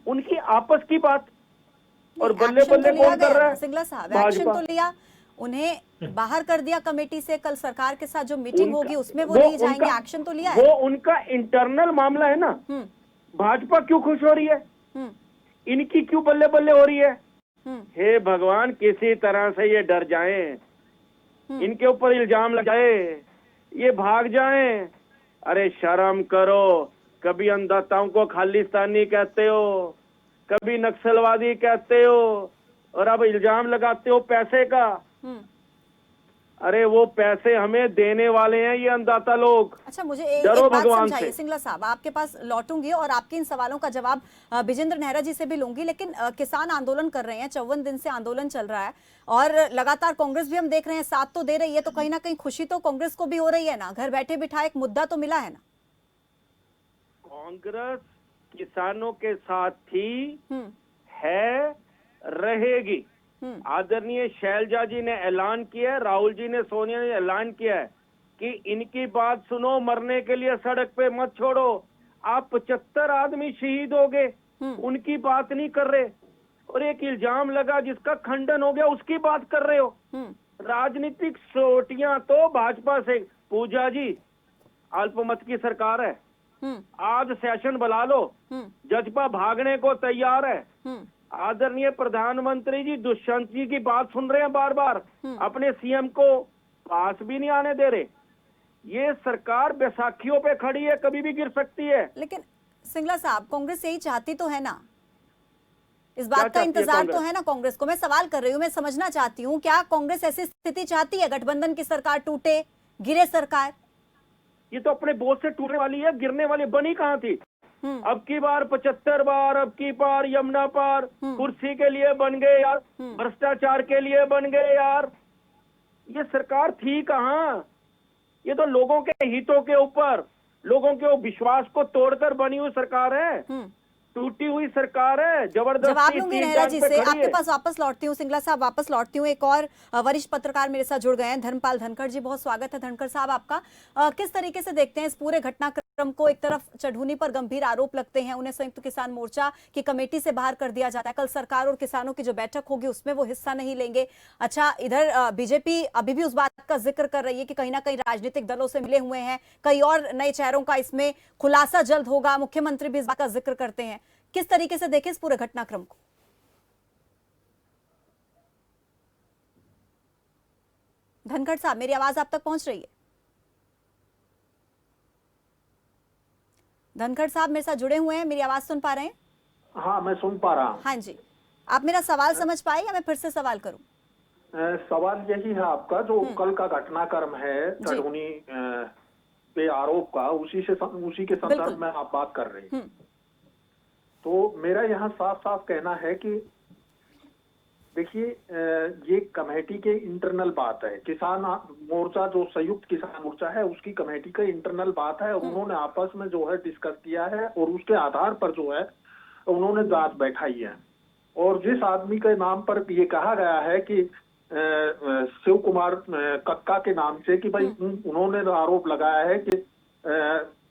उनकी आपस की बात और बल्ले बल्ले कौन कर रहा है? सिंगला साहब, एक्शन तो लिया, उन्हें बाहर कर दिया कमेटी से। कल सरकार के साथ जो मीटिंग होगी उसमें वो नहीं जाएंगे, एक्शन तो लिया है। वो उनका इंटरनल मामला है ना। भाजपा क्यों खुश हो रही है? इनकी क्यों बल्ले बल्ले हो रही है? हे भगवान, किसी तरह से ये डर जाएं, इनके ऊपर इल्जाम लग जाए, ये भाग जाएं। अरे शर्म करो, कभी अन्नदाताओं को खालिस्तानी कहते हो, कभी नक्सलवादी कहते हो और अब इल्जाम लगाते हो पैसे का। अरे वो पैसे हमें देने वाले हैं ये अन्नदाता लोग। अच्छा, मुझे एक बात समझाइए सिंगला साहब, आपके पास लौटूंगी और आपके इन सवालों का जवाब विजेंद्र नेहरा जी से भी लूंगी, लेकिन किसान आंदोलन कर रहे हैं, 54 दिन से आंदोलन चल रहा है और लगातार कांग्रेस भी हम देख रहे हैं साथ तो दे रही है, तो कहीं ना कहीं खुशी तो कांग्रेस को भी हो रही है ना, घर बैठे बिठाए एक मुद्दा तो मिला है ना। कांग्रेस किसानों के साथ थी, है, रहेगी। आदरणीय शैलजा जी ने ऐलान किया है, राहुल जी ने, सोनिया ने ऐलान किया है कि इनकी बात सुनो, मरने के लिए सड़क पे मत छोड़ो। आप 75 आदमी शहीद हो गए, उनकी बात नहीं कर रहे और एक इल्जाम लगा जिसका खंडन हो गया उसकी बात कर रहे हो। राजनीतिक सोटियां तो भाजपा से। पूजा जी, अल्पमत की सरकार है, आज सेशन बुला लो, जजपा भागने को तैयार है। आदरणीय प्रधानमंत्री जी दुष्यंत जी की बात सुन रहे हैं बार बार, अपने सीएम को पास भी नहीं आने दे रहे। ये सरकार बैसाखियों पे खड़ी है, कभी भी गिर सकती है। लेकिन सिंगला साहब, कांग्रेस यही चाहती तो है ना, इस क्या बात का चाहती है इंतजार तो कांग्रेस? है ना कांग्रेस को। मैं सवाल कर रही हूँ, मैं समझना चाहती हूँ, क्या कांग्रेस ऐसी स्थिति चाहती है गठबंधन की सरकार टूटे, गिरे सरकार? ये तो अपने बोझ से टूटने वाली है, गिरने वाली बनी कहाँ थी? अब की बार 75 बार, अब की बार यमुना पार, कुर्सी के लिए बन गए यार, भ्रष्टाचार के लिए बन गए यार। ये सरकार थी कहाँ? ये तो लोगों के हितों के ऊपर, लोगों के विश्वास को तोड़कर बनी हुई सरकार है, टूटी हुई सरकार है, जबरदस्ती। जवाब लूंगी नेहरा जी से, आपके है। पास वापस लौटती हूँ। सिंगला साहब वापस लौटती हूँ। एक और वरिष्ठ पत्रकार मेरे साथ जुड़ गए हैं, धर्मपाल धनखड़ जी, बहुत स्वागत है धनखड़ साहब आपका। किस तरीके से देखते हैं इस पूरे घटनाक्रम को? एक तरफ चढ़ूनी पर गंभीर आरोप लगते हैं, उन्हें संयुक्त किसान मोर्चा की कमेटी से बाहर कर दिया जाता है, कल सरकार और किसानों की जो बैठक होगी उसमें वो हिस्सा नहीं लेंगे। अच्छा, इधर बीजेपी अभी भी उस बात का जिक्र कर रही है कि कहीं ना कहीं राजनीतिक दलों से मिले हुए हैं, कई और नए चेहरों का इसमें खुलासा जल्द होगा, मुख्यमंत्री भी इस बात का जिक्र करते हैं। किस तरीके से देखें इस पूरे घटनाक्रम को? धनखड़ साहब, मेरी आवाज आप तक पहुंच रही है? धनखड़ साहब मेरे साथ जुड़े हुए हैं, मेरी आवाज सुन पा रहे हैं? हाँ, मैं सुन पा रहा हूँ। हाँ जी, आप मेरा सवाल समझ पाए या मैं फिर से सवाल करूं? सवाल यही है आपका, जो कल का घटनाक्रम है चढ़ूनी पे आरोप का, उसी के संदर्भ में आप बात कर रहे हैं। तो मेरा यहाँ साफ साफ कहना है कि देखिए, ये कमेटी के इंटरनल बात है। किसान मोर्चा, जो संयुक्त किसान मोर्चा है, उसकी कमेटी का इंटरनल बात है। उन्होंने आपस में जो है डिस्कस किया है और उसके आधार पर जो है उन्होंने जांच बैठाई है। और जिस आदमी के नाम पर ये कहा गया है कि शिव कुमार कक्का के नाम से, कि भाई उन्होंने आरोप लगाया है कि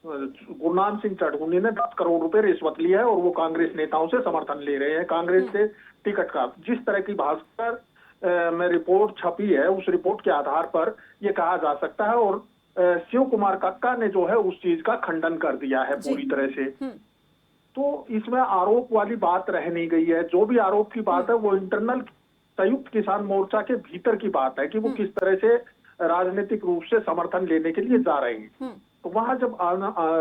गुरनाम सिंह चढ़ूनी ने 10 करोड़ रुपए रिश्वत ली है और वो कांग्रेस नेताओं से समर्थन ले रहे हैं, कांग्रेस से टिकट का। जिस तरह की भास्कर में रिपोर्ट छपी है, उस रिपोर्ट के आधार पर ये कहा जा सकता है। और शिव कुमार कक्का ने जो है उस चीज का खंडन कर दिया है पूरी तरह से। तो इसमें आरोप वाली बात रह नहीं गई है। जो भी आरोप की बात है वो इंटरनल संयुक्त किसान मोर्चा के भीतर की बात है कि वो किस तरह से राजनीतिक रूप से समर्थन लेने के लिए जा रहे हैं। तो वहां जब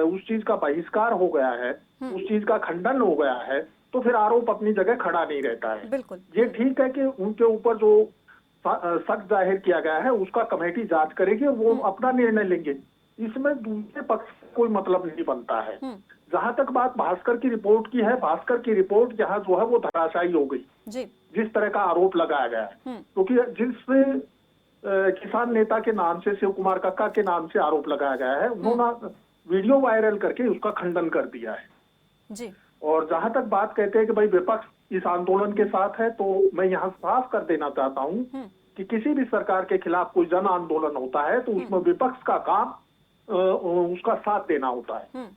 उस चीज का बहिष्कार हो गया है, उस चीज का खंडन हो गया है, तो फिर आरोप अपनी जगह खड़ा नहीं रहता है। बिल्कुल, ये ठीक है कि उनके ऊपर जो शक जाहिर किया गया है उसका कमेटी जांच करेगी और वो अपना निर्णय लेंगे। इसमें दूसरे पक्ष कोई मतलब नहीं बनता है। जहां तक बात भास्कर की रिपोर्ट की है, भास्कर की रिपोर्ट यहाँ जो है वो धराशायी हो गई जिस तरह का आरोप लगाया गया है। क्योंकि जिस किसान नेता के नाम से, शिव कुमार कक्का के नाम से आरोप लगाया गया है, उन्होंने वीडियो वायरल करके उसका खंडन कर दिया है जी। और जहां तक बात कहते हैं कि भाई विपक्ष इस आंदोलन के साथ है, तो मैं यहाँ साफ कर देना चाहता हूँ कि किसी भी सरकार के खिलाफ कोई जन आंदोलन होता है तो उसमें विपक्ष का काम उसका साथ देना होता है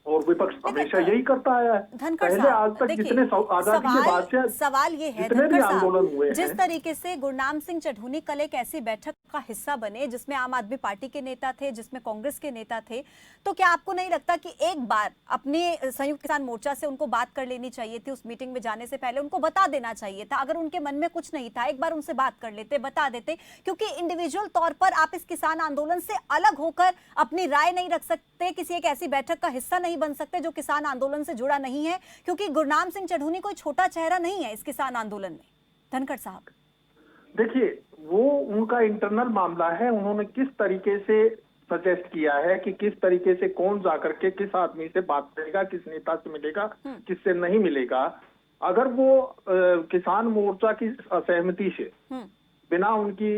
और विपक्ष हमेशा यही करता है। पहले आज तक जितने आजादी के बाद से सवाल ये है जितने भी आंदोलन हुए हैं, जिस तरीके से गुरनाम सिंह चढ़ूनी कल एक ऐसी बैठक का हिस्सा बने जिसमें आम आदमी पार्टी के नेता थे, जिसमें कांग्रेस के नेता थे, तो क्या आपको नहीं लगता कि एक बार अपने संयुक्त किसान मोर्चा से उनको बात कर लेनी चाहिए थी? उस मीटिंग में जाने से पहले उनको बता देना चाहिए था। अगर उनके मन में कुछ नहीं था, एक बार उनसे बात कर लेते, बता देते। क्योंकि इंडिविजुअल तौर पर आप इस किसान आंदोलन से अलग होकर अपनी राय नहीं रख सकते, किसी एक ऐसी बैठक का हिस्सा नहीं बन सकते जो किसान आंदोलन से जुड़ा नहीं है, क्योंकि गुरनाम सिंह चढ़ूनी कोई छोटा चेहरा नहीं है इस किसान आंदोलन में। धनखड़ साहब, देखिए, वो उनका इंटरनल मामला है। उन्होंने किस तरीके से सजेस्ट किया है कि किस तरीके से कौन जाकर के किस आदमी से बात करेगा, किस नेता से मिलेगा, किससे नहीं मिलेगा। अगर वो किसान मोर्चा की असहमति से, बिना उनकी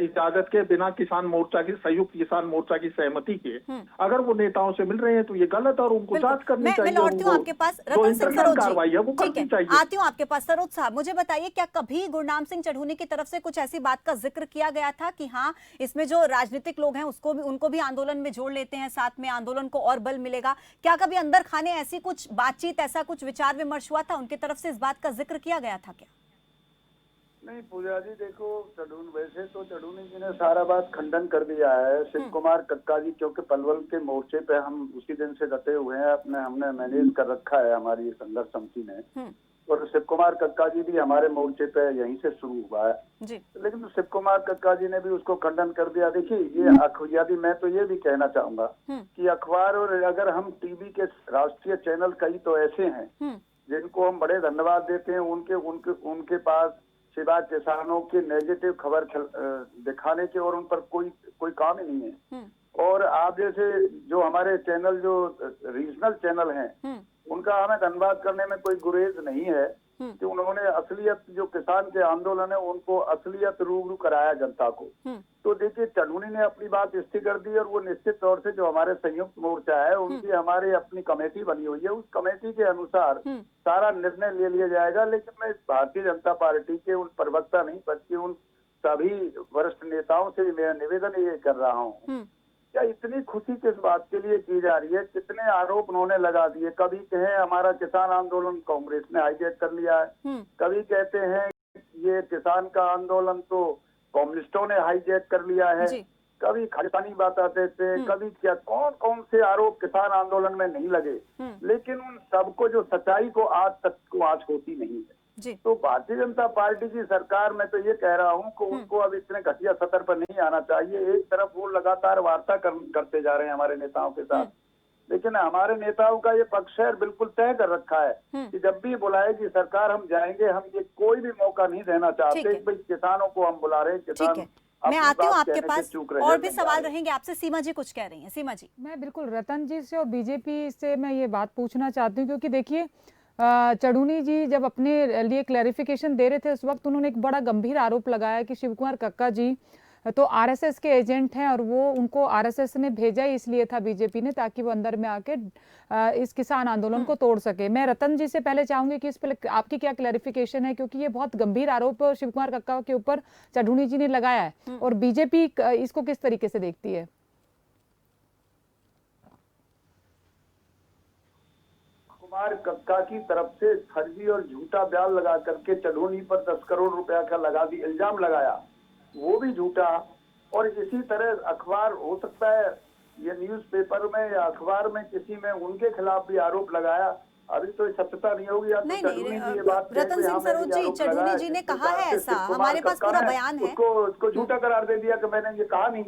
इजाजत के, बिना किसान मोर्चा की, संयुक्त किसान मोर्चा की सहमति के अगर वो नेताओं से मिल रहे हैं तो ये गलत और उनको जांच करनी चाहिए। मैं लौटती हूँ आपके पास, रतन सिंह सरोज कार्रवाई है वो करनी चाहिए। आती हूँ आपके पास। सरोज साहब, मुझे बताइए, क्या कभी गुरनाम सिंह चढ़ूनी की तरफ से कुछ ऐसी बात का जिक्र किया गया था कि हाँ, इसमें जो राजनीतिक लोग हैं उनको भी आंदोलन में जोड़ लेते हैं, साथ में आंदोलन को और बल मिलेगा? क्या कभी अंदर खाने ऐसी कुछ बातचीत, ऐसा कुछ विचार विमर्श हुआ था? उनकी तरफ से इस बात का जिक्र किया गया था क्या? नहीं पूजा जी, देखो, वैसे तो चढ़ूनी जी ने सारा बात खंडन कर दिया है। शिव कुमार कक्का जी, क्योंकि पलवल के मोर्चे पे हम उसी दिन से डटे हुए हैं, हमने मैनेज कर रखा है हमारी संघर्ष समिति ने। और शिव कुमार कक्का जी भी हमारे मोर्चे पे यहीं से शुरू हुआ है जी। लेकिन शिव कुमार कक्का जी ने भी उसको खंडन कर दिया। देखिए ये यदि मैं तो ये भी कहना चाहूंगा कि अखबार और अगर हम टीवी के राष्ट्रीय चैनल कई तो ऐसे हैं जिनको हम बड़े धन्यवाद देते हैं, उनके पास सिवाय किसानों के नेगेटिव खबर दिखाने के और उन पर कोई काम ही नहीं है। और आप जैसे जो हमारे चैनल जो रीजनल चैनल हैं उनका हमें धन्यवाद करने में कोई गुरेज नहीं है कि उन्होंने असलियत जो किसान के आंदोलन है उनको असलियत रूबरू कराया जनता को। तो देखिए चढ़ूनी ने अपनी बात स्थिर कर दी और वो निश्चित तौर से जो हमारे संयुक्त मोर्चा है उनकी हमारी अपनी कमेटी बनी हुई है, उस कमेटी के अनुसार सारा निर्णय ले लिया जाएगा। लेकिन मैं भारतीय जनता पार्टी के उन प्रवक्ता नहीं बल्कि उन सभी वरिष्ठ नेताओं से मैं निवेदन ये कर रहा हूँ, क्या इतनी खुशी किस बात के लिए की जा रही है? कितने आरोप उन्होंने लगा दिए। कभी कहे हमारा किसान आंदोलन कांग्रेस ने हाईजैक कर लिया है, कभी कहते हैं ये किसान का आंदोलन तो कम्युनिस्टों ने हाईजैक कर लिया है, कभी खालिस्तानी बात आते थे, कभी क्या कौन कौन से आरोप किसान आंदोलन में नहीं लगे। लेकिन उन सबको जो सच्चाई को आज तक को आज होती नहीं है। तो भारतीय जनता पार्टी की सरकार में तो ये कह रहा हूँ कि उनको अब इतने घटिया सतर पर नहीं आना चाहिए। एक तरफ वो लगातार वार्ता करते जा रहे हैं हमारे नेताओं के साथ, लेकिन हमारे नेताओं का ये पक्ष है बिल्कुल तय कर रखा है कि जब भी बुलाएगी सरकार हम जाएंगे। हम ये कोई भी मौका नहीं देना चाहते कि किसानों को हम बुला रहे हैं। किसान मैं आती हूँ आपके पास, और भी सवाल रहेंगे आपसे। सीमा जी कुछ कह रही हैं। सीमा जी। मैं बिल्कुल रतन जी से और बीजेपी से मैं ये बात पूछना चाहती हूँ क्योंकि देखिए चढ़ूनी जी जब अपने लिए क्लैरिफिकेशन दे रहे थे उस वक्त उन्होंने एक बड़ा गंभीर आरोप लगाया कि शिव कुमार कक्का जी तो आरएसएस के एजेंट हैं और वो उनको आरएसएस ने भेजा ही इसलिए था बीजेपी ने ताकि वो अंदर में आके इस किसान आंदोलन को तोड़ सके। मैं रतन जी से पहले चाहूंगी कि इस पर आपकी क्या क्लैरिफिकेशन है क्योंकि ये बहुत गंभीर आरोप शिव कुमार कक्का के ऊपर चढ़ूनी जी ने लगाया है और बीजेपी इसको किस तरीके से देखती है? कुमार कक्का की तरफ से फर्जी और झूठा बयान लगा करके चढ़ूनी पर 10 करोड़ रुपया का इल्जाम लगाया, वो भी झूठा। और इसी तरह अखबार हो सकता है ये न्यूज़पेपर में या अखबार में किसी में उनके खिलाफ भी आरोप लगाया। अभी तो सत्यता नहीं होगी। नहीं, रतन सिंह सरोज जी, चढ़ूनी जी ने कहा है ऐसा, हमारे पास पूरा बयान है। उसको झूठा करार दे दिया कि मैंने ये कहा नहीं।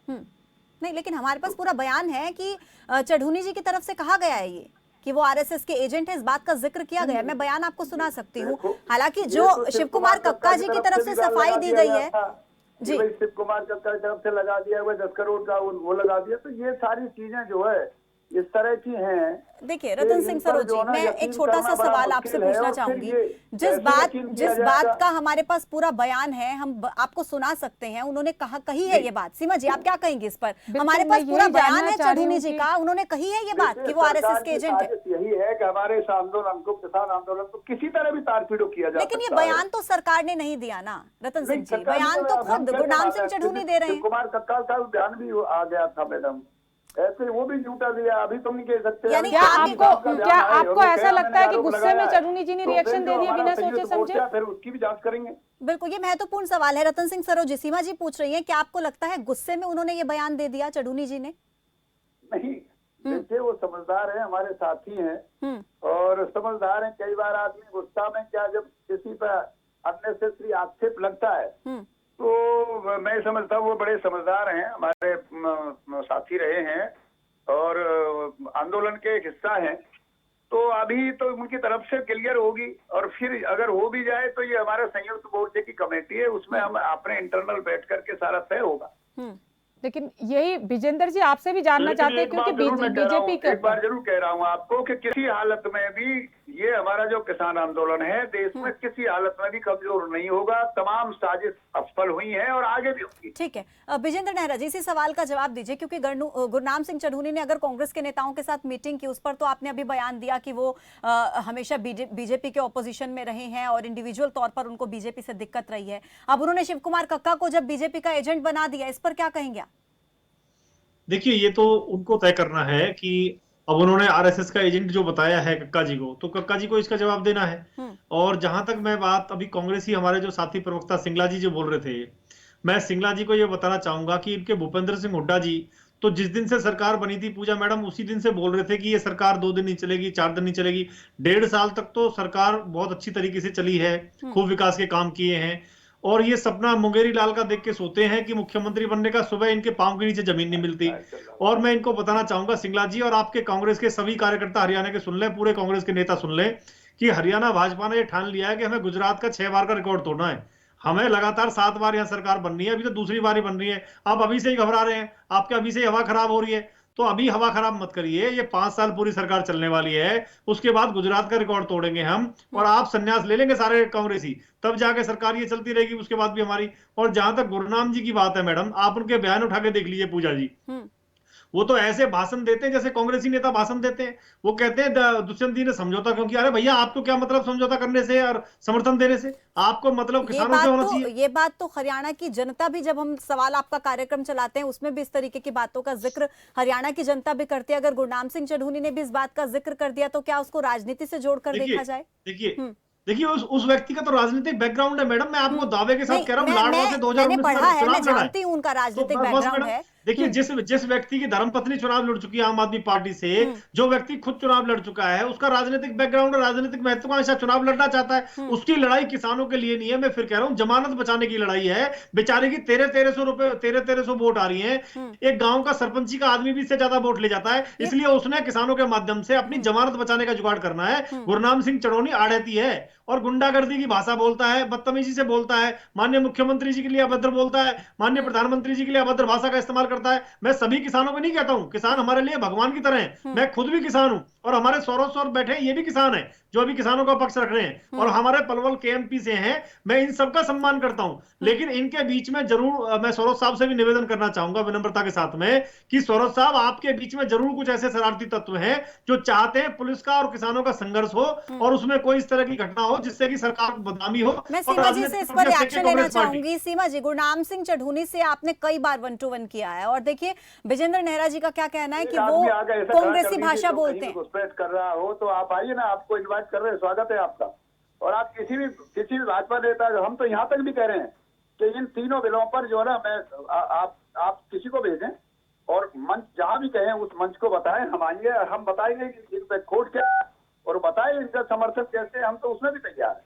नहीं, लेकिन हमारे पास पूरा बयान है कि चढ़ूनी जी की तरफ से कहा गया है ये कि वो आरएसएस के एजेंट है, इस बात का जिक्र किया गया है। मैं बयान आपको सुना सकती हूँ। हालांकि जो शिव कुमार कक्का जी की तरफ से सफाई दी गई है जी, शिव कुमार कक्का की तरफ से लगा दिया हुआ 10 करोड़ का वो लगा दिया। तो ये सारी चीजें जो है इस तरह की हैं। देखिए रतन सिंह सरोज जी, मैं एक छोटा सा सवाल आपसे पूछना चाहूंगी। जिस बात का हमारे पास पूरा बयान है हम आपको सुना सकते हैं, उन्होंने कही है ये बात। सीमा जी आप क्या कहेंगे इस पर? हमारे पास पूरा बयान है चढ़ूनी जी का, उन्होंने कही है ये बात कि वो आरएसएस के एजेंट है। यही है कि हमारे इस आंदोलन को, किसान आंदोलन को किसी तरह भी तार-पीड़ो किया जाए। लेकिन ये बयान तो सरकार ने नहीं दिया ना रतन सिंह जी, बयान तो खुद गुरनाम सिंह चढ़ूनी दे रहे हैं। कुमार कक्का का बयान भी आ गया था मैडम, ऐसे वो भी झूठा दिया। अभी तुम नहीं कह सकते। क्या आपको ऐसा लगता है कि गुस्से में चढ़ूनी जी ने रिएक्शन दे दिया बिना सोचे समझे? फिर उसकी भी जांच करेंगे। बिल्कुल, ये महत्वपूर्ण सवाल है रतन सिंह सरोज जी। सीमा जी पूछ रही हैं कि आपको लगता है गुस्से में उन्होंने ये बयान दे दिया चढ़ूनी जी ने? नहीं, देखिए वो समझदार है, हमारे साथी हैं और समझदार हैं। कई बार आदमी गुस्सा में क्या जब किसी पर अननेसेसरी आक्षेप लगता है तो मैं समझता हूँ वो बड़े समझदार हैं, हमारे साथी रहे हैं और आंदोलन के एक हिस्सा हैं। तो अभी तो उनकी तरफ से क्लियर होगी और फिर अगर हो भी जाए तो ये हमारे संयुक्त मोर्चे की कमेटी है, उसमें हम अपने इंटरनल बैठ करके सारा तय होगा। लेकिन यही विजेंद्र जी आपसे भी जानना चाहते हैं क्योंकि बीजेपी एक बार जरूर कह रहा हूँ आपको कि किसी हालत में भी ये हमारा जो किसान आंदोलन है देश में किसी हालत में भी कमजोर नहीं होगा। तमाम साजिश असफल हुई है और आगे भी होगी। ठीक है, विजेंद्र नेहरा जी इसी सवाल का जवाब दीजिए क्योंकि गुरनाम सिंह चढ़ूनी ने अगर कांग्रेस के नेताओं के साथ मीटिंग की, उस पर तो आपने अभी बयान दिया कि वो हमेशा बीजेपी के ऑपोजिशन में रहे हैं और इंडिविजुअल तौर पर उनको बीजेपी से दिक्कत रही है। अब उन्होंने शिव कुमार कक्का को जब बीजेपी का एजेंट बना दिया, इस पर क्या कहेंगे? देखिए ये तो उनको तय करना है कि अब उन्होंने आरएसएस का एजेंट जो बताया है कक्का जी को, तो कक्का जी को इसका जवाब देना है। और जहां तक मैं बात अभी कांग्रेसी हमारे जो साथी प्रवक्ता सिंगला जी जो बोल रहे थे, मैं सिंगला जी को ये बताना चाहूंगा कि इनके भूपेंद्र सिंह हुड्डा जी तो जिस दिन से सरकार बनी थी पूजा मैडम, उसी दिन से बोल रहे थे कि ये सरकार 2 दिन नहीं चलेगी, 4 दिन नहीं चलेगी। 1.5 साल तक तो सरकार बहुत अच्छी तरीके से चली है, खूब विकास के काम किए हैं। और ये सपना मुंगेरी लाल का देख के सोते हैं कि मुख्यमंत्री बनने का, सुबह इनके पांव के नीचे जमीन नहीं मिलती। और मैं इनको बताना चाहूंगा सिंगला जी, और आपके कांग्रेस के सभी कार्यकर्ता हरियाणा के सुन लें, पूरे कांग्रेस के नेता सुन लें कि हरियाणा भाजपा ने ये ठान लिया है कि हमें गुजरात का 6 बार का रिकॉर्ड तोड़ना है। हमें लगातार 7 बार यहाँ सरकार बन रही है, अभी तो दूसरी बार ही बन रही है। आप अभी से ही घबरा रहे हैं, आपके अभी से ही हवा खराब हो रही है, तो अभी हवा खराब मत करिए। ये 5 साल पूरी सरकार चलने वाली है, उसके बाद गुजरात का रिकॉर्ड तोड़ेंगे हम, और आप संन्यास ले लेंगे सारे कांग्रेसी, तब जाके सरकार ये चलती रहेगी उसके बाद भी हमारी। और जहां तक गुरनाम जी की बात है मैडम, आप उनके बयान उठा के देख लीजिए पूजा जी, वो तो ऐसे भाषण देते हैं जैसे कांग्रेसी नेता भाषण देते हैं। वो कहते हैं दुष्यंत जी ने समझौता क्यों किया। अरे भैया, आपको क्या मतलब समझौता करने से और समर्थन देने से? आपको मतलब किसानों से होना चाहिए। ये बात तो हरियाणा की जनता भी, जब हम सवाल आपका कार्यक्रम चलाते हैं उसमें भी इस तरीके की बातों का जिक्र हरियाणा की जनता भी करती है। अगर गुरनाम सिंह चढ़ूनी ने भी इस बात का जिक्र कर दिया तो क्या उसको राजनीति से जोड़कर देखा जाए? देखिए उस व्यक्ति का तो राजनीतिक बैकग्राउंड है मैडम, मैं आपको दावे के साथ कह रहा हूँ। लाडवा से 2019 मैंने पढ़ा है, मैं चुनाव जानती हूँ उनका राजनीतिक बैकग्राउंड है। देखिए, जिस व्यक्ति की धर्मपत्नी चुनाव लड़ चुकी है आम आदमी पार्टी से, जो व्यक्ति खुद चुनाव लड़ चुका है, उसका राजनीतिक बैकग्राउंड और राजनीतिक महत्वाकांक्षा चुनाव लड़ना चाहता है। उसकी लड़ाई किसानों के लिए नहीं है। मैं फिर कह रहा हूँ, जमानत बचाने की लड़ाई है। बेचारे की 1300 वोट आ रही है। एक गांव का सरपंची का आदमी भी इससे ज्यादा वोट ले जाता है, इसलिए उसने किसानों के माध्यम से अपनी जमानत बचाने का जुगाड़ करना है। गुरनाम सिंह चढ़ूनी आड़ैती है और गुंडागर्दी की भाषा बोलता है, बदतमीजी से बोलता है, माननीय मुख्यमंत्री जी के लिए अभद्र बोलता है, माननीय प्रधानमंत्री जी के लिए अभद्र भाषा का इस्तेमाल करता है। मैं सभी किसानों को नहीं कहता हूं, किसान हमारे लिए भगवान की तरह हैं। मैं खुद भी किसान हूं, और हमारे सौरभ बैठे ये भी किसान है जो अभी किसानों का पक्ष रख रहे हैं, और हमारे पलवल केएमपी से हैं। मैं इन सबका सम्मान करता हूं, लेकिन इनके बीच में जरूर मैं सौरभ साहब से भी निवेदन करना चाहूंगा विनम्रता के साथ में कि सौरभ साहब, आपके बीच में जरूर कुछ ऐसे शरारती तत्व हैं जो चाहते हैं पुलिस का और किसानों का संघर्ष हो, और उसमें कोई इस तरह की घटना हो जिससे कि सरकार बदनामी हो। मैं सीमा जी से इस पर रिएक्शन लेना चाहूंगी। सीमा जी, गुरनाम सिंह चढ़ूनी से आपने कई बार 1-to-1 किया है, और देखिए विजेंद्र नेहरा जी का क्या कहना है कि वो कांग्रेसी भाषा बोलते हैं। घुसपैठ कर रहा हो तो आप आइए ना, आपको इन्वाइट कर रहे हैं, स्वागत है आपका। और आप किसी भी भाजपा नेता, हम तो यहाँ तक भी कह रहे हैं कि इन तीनों बिलों पर जो है ना, मैं आप किसी को भेजें और मंच जहाँ भी कहें उस मंच को बताएं, हम आएंगे और हम बताएंगे कि इन पे खोट क्या है और बताएं इनका समर्थन कैसे है। हम तो उसमें भी तैयार है।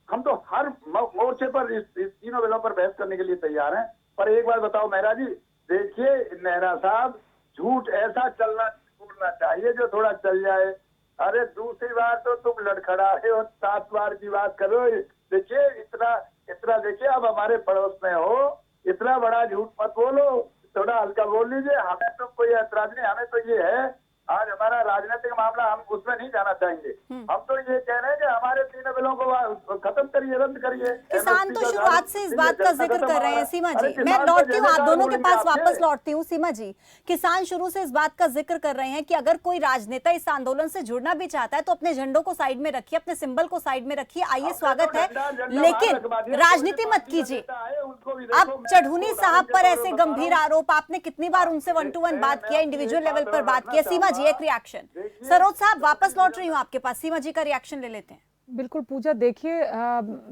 हम तो हर मोर्चे पर इस तीनों बिलों पर बहस करने के लिए तैयार हैं। पर एक बात बताओ मेहरा जी, देखिए नेहरा साहब, झूठ ऐसा चलना छोड़ना चाहिए जो थोड़ा चल जाए। अरे दूसरी बार तो तुम लड़खड़ाए और 7 बार की बात करो। देखिए इतना देखिए, अब हमारे पड़ोस में हो, इतना बड़ा झूठ मत बोलो, थोड़ा हल्का बोल लीजिए। हमें तो कोई ऐतराज नहीं, हमें तो ये है आज हमारा राजनीतिक मामला, हम उसमें नहीं जाना चाहेंगे। हम तो ये कह रहे हैं कि हमारे तीनों बिलों को खत्म करिए, रद्द करिए। किसान तो शुरुआत से इस बात का जिक्र कर रहे हैं। सीमा जी, मैं लौटती हूँ, आप दोनों के पास वापस लौटती हूँ। सीमा जी, किसान शुरू से इस बात का जिक्र कर रहे हैं कि अगर कोई राजनेता इस आंदोलन से जुड़ना भी चाहता है तो अपने झंडों को साइड में रखिए, अपने सिंबल को साइड में रखिए। आइए, स्वागत है, लेकिन राजनीति मत कीजिए। अब चढ़ूनी साहब पर ऐसे गंभीर आरोप, आपने कितनी बार उनसे 1-to-1 बात किया, इंडिविजुअल लेवल पर बात किया। सीमा जी, एक रिएक्शन। सरोज साहब, वापस लौट रही हूँ आपके पास, सीमा जी का रिएक्शन ले लेते हैं। बिल्कुल पूजा, देखिए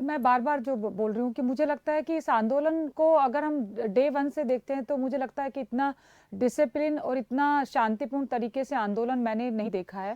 मैं बार बार जो बोल रही हूँ कि मुझे लगता है कि इस आंदोलन को अगर हम डे 1 से देखते हैं तो मुझे लगता है कि इतना डिसिप्लिन और इतना शांतिपूर्ण तरीके से आंदोलन मैंने नहीं देखा है।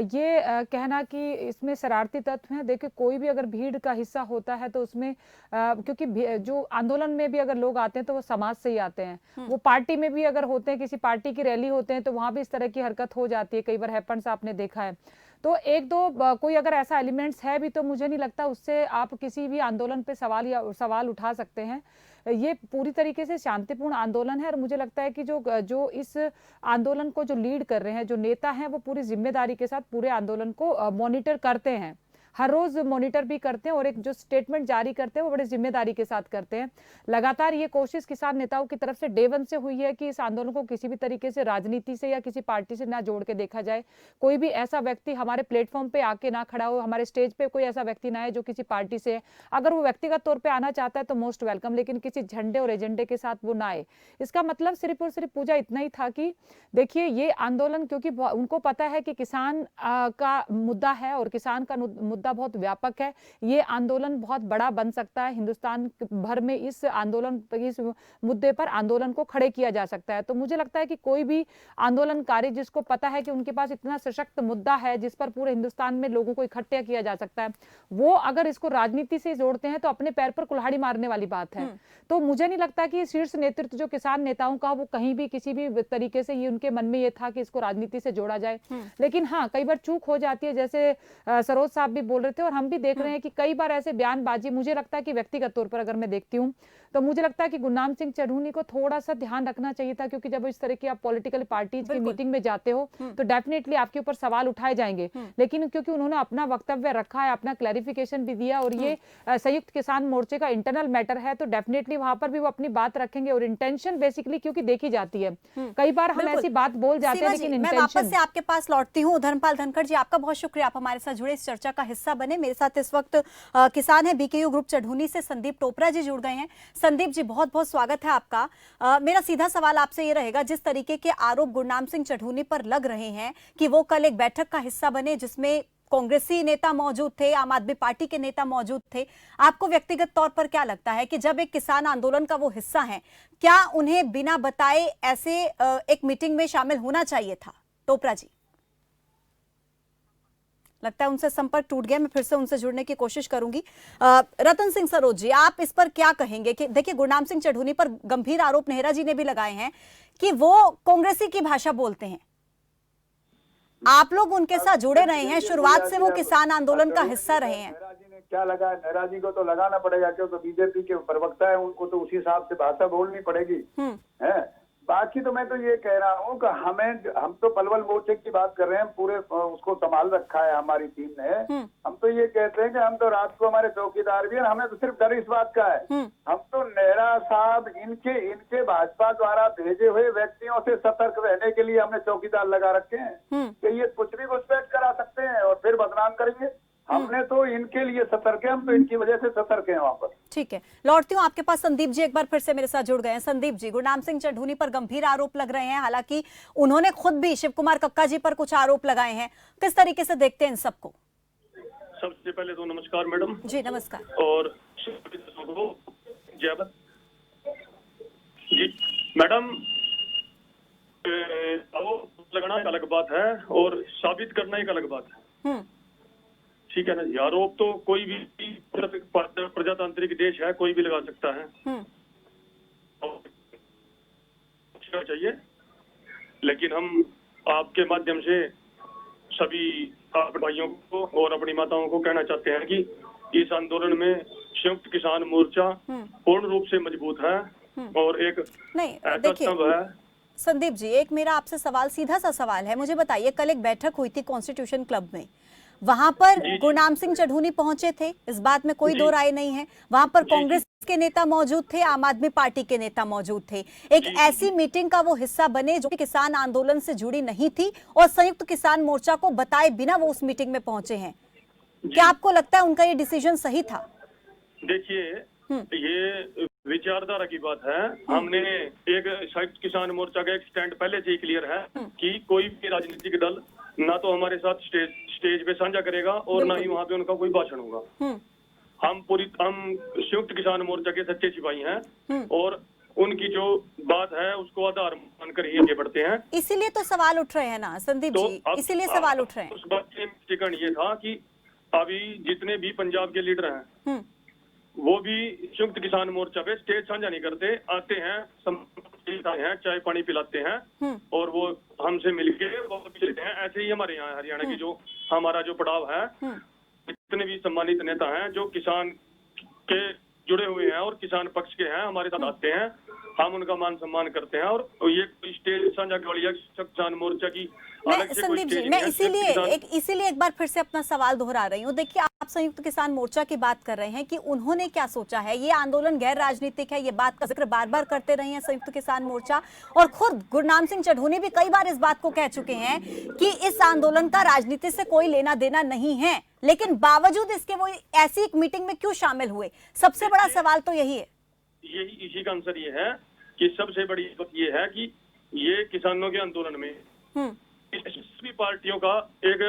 ये कहना कि इसमें शरारती तत्व हैं, देखिए कोई भी अगर भीड़ का हिस्सा होता है तो उसमें क्योंकि जो आंदोलन में भी अगर लोग आते हैं तो वो समाज से ही आते हैं, वो पार्टी में भी अगर होते हैं, किसी पार्टी की रैली होते हैं तो वहां भी इस तरह की हरकत हो जाती है, कई बार हैपन्स आपने देखा है। तो एक दो कोई अगर ऐसा एलिमेंट्स है भी तो मुझे नहीं लगता उससे आप किसी भी आंदोलन पे सवाल उठा सकते हैं। ये पूरी तरीके से शांतिपूर्ण आंदोलन है, और मुझे लगता है कि जो इस आंदोलन को जो लीड कर रहे हैं, जो नेता हैं, वो पूरी जिम्मेदारी के साथ पूरे आंदोलन को मॉनिटर करते हैं, हर रोज मॉनिटर भी करते हैं, और एक जो स्टेटमेंट जारी करते हैं वो बड़ी जिम्मेदारी के साथ करते हैं। लगातार ये कोशिश किसान नेताओं की तरफ से डे 1 से हुई है कि इस आंदोलन को किसी भी तरीके से राजनीति से या किसी पार्टी से ना जोड़ के देखा जाए। कोई भी ऐसा व्यक्ति हमारे प्लेटफॉर्म पे आके ना खड़ा हो, हमारे स्टेज पे कोई ऐसा व्यक्ति ना है जो किसी पार्टी से है। अगर वो व्यक्तिगत तौर पर आना चाहता है तो मोस्ट वेलकम, लेकिन किसी झंडे और एजेंडे के साथ वो ना आए। इसका मतलब सिर्फ और सिर्फ पूजा इतना ही था कि देखिए ये आंदोलन, क्योंकि उनको पता है कि किसान का मुद्दा है और किसान का मुद्दा मुद्दा बहुत व्यापक है। ये आंदोलन बहुत बड़ा बन सकता है, हिंदुस्तान भर में इस मुद्दे पर आंदोलन को खड़े किया जा सकता है। तो मुझे लगता है कि कोई भी आंदोलनकारी जिसको पता है कि उनके पास इतना सशक्त मुद्दा है जिस पर पूरे हिंदुस्तान में लोगों को इकट्ठा किया जा सकता है, वो अगर इसको राजनीति से जोड़ते हैं तो अपने पैर पर कुल्हाड़ी मारने वाली बात है। तो मुझे नहीं लगता कि शीर्ष नेतृत्व जो किसान नेताओं का, वो कहीं भी किसी भी तरीके से ये उनके मन में ये था कि इसको राजनीति से जोड़ा जाए। लेकिन हाँ, कई बार चूक हो जाती है, जैसे सरोज साहब भी बोल रहे थे और हम भी देख रहे हैं कि कई बार ऐसे बयानबाजी, मुझे लगता है कि व्यक्तिगत तौर पर अगर मैं देखती हूँ तो मुझे लगता है कि गुरनाम सिंह चढ़ूनी को थोड़ा सा ध्यान रखना चाहिए था, क्योंकि जब इस तरह की आप पॉलिटिकल पार्टीज की मीटिंग में जाते हो तो डेफिनेटली आपके ऊपर सवाल उठाए जाएंगे। लेकिन क्योंकि उन्होंने अपना वक्तव्य रखा है, अपना क्लैरिफिकेशन भी दिया और ये संयुक्त किसान मोर्चे का इंटरनल मैटर है, तो डेफिनेटली वहां पर भी वो अपनी बात रखेंगे। और इंटेंशन बेसिकली क्योंकि देखी जाती है, कई बार हम ऐसी बात बोल जाते हैं लेकिन मैं वापस से आपके पास लौटती हूँ। धर्मपाल धनखड़ जी, आपका बहुत शुक्रिया, आप हमारे साथ जुड़े, इस चर्चा का हिस्सा बने। मेरे साथ इस वक्त किसान है बीकेयू ग्रुप चढ़ूनी से संदीप टोपरा जी जुड़ गए हैं। संदीप जी, बहुत बहुत स्वागत है आपका। मेरा सीधा सवाल आपसे ये रहेगा, जिस तरीके के आरोप गुरनाम सिंह चढ़ूनी पर लग रहे हैं कि वो कल एक बैठक का हिस्सा बने जिसमें कांग्रेसी नेता मौजूद थे, आम आदमी पार्टी के नेता मौजूद थे, आपको व्यक्तिगत तौर पर क्या लगता है कि जब एक किसान आंदोलन का वो हिस्सा है, क्या उन्हें बिना बताए ऐसे एक मीटिंग में शामिल होना चाहिए था? टोपरा जी, लगता है उनसे संपर्क टूट गया, मैं फिर से उनसे जुड़ने की कोशिश करूंगी। रतन सिंह सरोज जी, आप इस पर क्या कहेंगे कि देखिए गुरनाम सिंह चढ़ूनी पर गंभीर आरोप नेहरा जी ने भी लगाए हैं कि वो कांग्रेसी की भाषा बोलते हैं। आप लोग उनके साथ जुड़े रहे हैं, शुरुआत से वो किसान आंदोलन का हिस्सा रहे हैं। नेहरा जी ने क्या लगाया? नेहरा जी को तो लगाना पड़ेगा क्योंकि बीजेपी के प्रवक्ता है, उनको तो उसी हिसाब से भाषा बोलनी पड़ेगी है। बाकी तो मैं तो ये कह रहा हूँ कि हम तो पलवल मोर्चे की बात कर रहे हैं, पूरे उसको संभाल रखा है हमारी टीम ने। हम तो ये कहते हैं कि हम तो रात को हमारे चौकीदार भी हैं, हमें तो सिर्फ डर इस बात का है, हम तो नेहरा साहब इनके भाजपा द्वारा भेजे हुए व्यक्तियों से सतर्क रहने के लिए हमने चौकीदार लगा रखे हैं कि ये कुछ भी घुसपैठ करा सकते हैं और फिर बदनाम करेंगे। हमने तो इनके लिए सतर्क है, हम तो इनकी वजह से सतर्क हैं वहां पर। ठीक है, लौटती हूँ आपके पास। संदीप जी एक बार फिर से मेरे साथ जुड़ गए हैं। संदीप जी, गुरनाम सिंह चढ़ूनी पर गंभीर आरोप लग रहे हैं, हालांकि उन्होंने खुद भी शिव कुमार कक्का जी पर कुछ आरोप लगाए हैं, किस तरीके से देखते हैं इन सबको? सबसे पहले तो नमस्कार मैडम जी। नमस्कार। और जी मैडम, लगाना एक अलग बात है और साबित करना एक अलग बात है, ठीक है ना जी। आरोप तो कोई भी प्रजातांत्रिक देश है, कोई भी लगा सकता है चाहिए, लेकिन हम आपके माध्यम से सभी भाइयों को और अपनी माताओं को कहना चाहते हैं कि इस आंदोलन में संयुक्त किसान मोर्चा पूर्ण रूप से मजबूत है और एक ऐसा स्तंभ है। संदीप जी, एक मेरा आपसे सवाल, सीधा सा सवाल है, मुझे बताइए, कल एक बैठक हुई थी कॉन्स्टिट्यूशन क्लब में, वहां पर गुरनाम सिंह चढ़ूनी पहुंचे थे, इस बात में कोई दो राय नहीं है। वहां पर कांग्रेस के नेता मौजूद थे, आम आदमी पार्टी के नेता मौजूद थे। एक ऐसी मीटिंग का वो हिस्सा बने जो किसान आंदोलन से जुड़ी नहीं थी और संयुक्त किसान मोर्चा को बताए बिना वो उस मीटिंग में पहुंचे हैं। क्या आपको लगता है उनका ये डिसीजन सही था? देखिए, ये विचारधारा की बात है। हमने एक संयुक्त किसान मोर्चा का एक स्टैंड पहले से ही क्लियर है कि कोई भी राजनीतिक दल ना तो हमारे साथ स्टेज पे साझा करेगा और ना ही वहाँ पे उनका कोई भाषण होगा। हम संयुक्त किसान मोर्चा के सच्चे सिपाही हैं और उनकी जो बात है उसको आधार मानकर ही आगे बढ़ते हैं। इसीलिए तो सवाल उठ रहे हैं ना संदीप जी, इसीलिए सवाल उठ रहे हैं। उस बात के टिकण ये था कि अभी जितने भी पंजाब के लीडर हैं वो भी संयुक्त किसान मोर्चा पे स्टेज साझा नहीं करते, आते हैं, चाय पानी पिलाते हैं और वो हमसे मिलके वो चलते हैं। ऐसे ही हमारे यहाँ हरियाणा की जो हमारा जो पड़ाव है, जितने भी सम्मानित नेता हैं जो किसान के जुड़े हुए हैं और किसान पक्ष के हैं, हमारे साथ आते हैं, हम उनका मान सम्मान करते हैं। और ये स्टेज साझा किसान मोर्चा की संदीप जी, मैं इसीलिए एक बार फिर से अपना सवाल दोहरा रही हूँ। देखिए, आप संयुक्त किसान मोर्चा की बात कर रहे हैं कि उन्होंने क्या सोचा है, ये आंदोलन गैर राजनीतिक है, ये बात का जिक्र बार बार करते रहे हैं संयुक्त किसान मोर्चा, और खुद गुरनाम सिंह चढ़ूनी भी कई बार इस बात को कह चुके हैं कि इस आंदोलन का राजनीति से कोई लेना देना नहीं है, लेकिन बावजूद इसके वो ऐसी एक मीटिंग में क्यों शामिल हुए? सबसे बड़ा सवाल तो यही है। इसी का आंसर ये है कि सबसे बड़ी बात ये है कि ये किसानों के आंदोलन में सभी पार्टियों का एक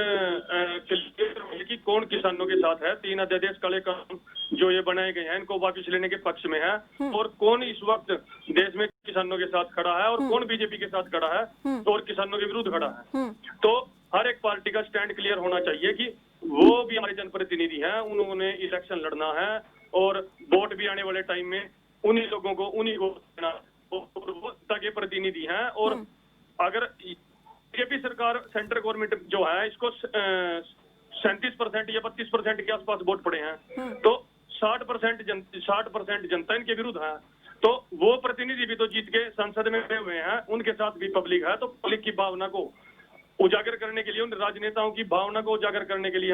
कि कौन किसानों के साथ है। 3 अध्यादेश काले कानून जो ये बनाए गए हैं इनको वापस लेने के पक्ष में है, और कौन इस वक्त देश में किसानों के साथ खड़ा है और कौन बीजेपी के साथ खड़ा है और किसानों के विरुद्ध खड़ा है। तो हर एक पार्टी का स्टैंड क्लियर होना चाहिए कि वो भी हमारे जनप्रतिनिधि हैं, उन्होंने इलेक्शन लड़ना है और वोट भी आने वाले टाइम में उन्हीं लोगों को उन्हीं को देना, और वो के प्रतिनिधि हैं। और अगर बीजेपी सरकार सेंट्रल गवर्नमेंट जो है इसको 37% या 32% के आसपास वोट पड़े हैं, तो 60% जनता इनके विरुद्ध है। तो वो प्रतिनिधि भी तो जीत के संसद में गए हुए हैं, उनके साथ भी पब्लिक है। तो पब्लिक की भावना को उजागर करने के लिए, उन राजनेताओं की भावना को उजागर करने के लिए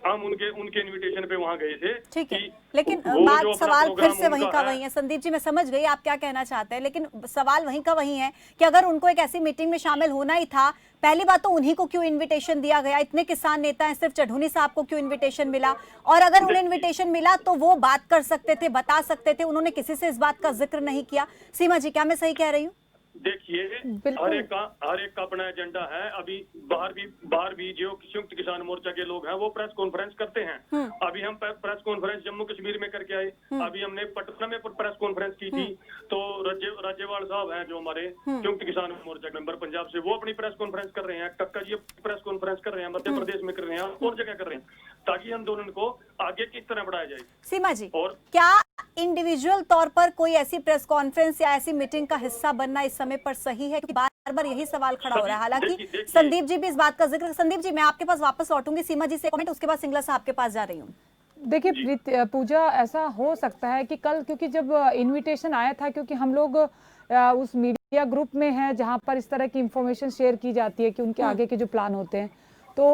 हम उनके इनविटेशन पे वहां गए थे। ठीक है, लेकिन बात सवाल फिर से वहीं का वहीं है। संदीप जी, मैं समझ गई आप क्या कहना चाहते हैं, लेकिन सवाल वहीं का वहीं है कि अगर उनको एक ऐसी मीटिंग में शामिल होना ही था, पहली बात तो उन्हीं को क्यों इनविटेशन दिया गया? इतने किसान नेता हैं, सिर्फ चढ़ूनी साहब को क्यों इनविटेशन मिला? और अगर उन्हें इनविटेशन मिला तो वो बात कर सकते थे, बता सकते थे, उन्होंने किसी से इस बात का जिक्र नहीं किया। सीमा जी, क्या मैं सही कह रही हूँ? देखिए, हर एक का अपना एजेंडा है। अभी बाहर भी जो संयुक्त किसान मोर्चा के लोग हैं वो प्रेस कॉन्फ्रेंस करते हैं। अभी हम प्रेस कॉन्फ्रेंस जम्मू कश्मीर में करके आए, अभी हमने पटना में प्रेस कॉन्फ्रेंस की थी। तो राज्यपाल साहब हैं जो हमारे संयुक्त किसान मोर्चा के मेंबर पंजाब से, वो अपनी प्रेस कॉन्फ्रेंस कर रहे हैं। कक्का जी प्रेस कॉन्फ्रेंस कर रहे हैं, मध्य प्रदेश में कर रहे हैं और जगह कर रहे हैं, ताकि आंदोलन को आगे किस तरह बढ़ाया जाए। सीमा जी, और क्या इंडिविजुअल तौर पर कोई ऐसी प्रेस कॉन्फ्रेंस या ऐसी मीटिंग का हिस्सा बनना इस समय पर सही है? क्योंकि बार बार यही सवाल खड़ा हो रहा है। हालांकि संदीप जी भी इस बात का जिक्र, संदीप जी मैं आपके पास वापस लौटूंगी, सीमा जी से कमेंट, उसके बाद सिंगला साहब के पास जा रही हूँ। देखिए पूजा, ऐसा हो सकता है कि कल, क्योंकि जब इनविटेशन आया था, क्योंकि हम लोग उस मीडिया ग्रुप में हैं जहां पर इस तरह की इंफॉर्मेशन शेयर की जाती है कि उनके आगे के जो प्लान होते हैं, तो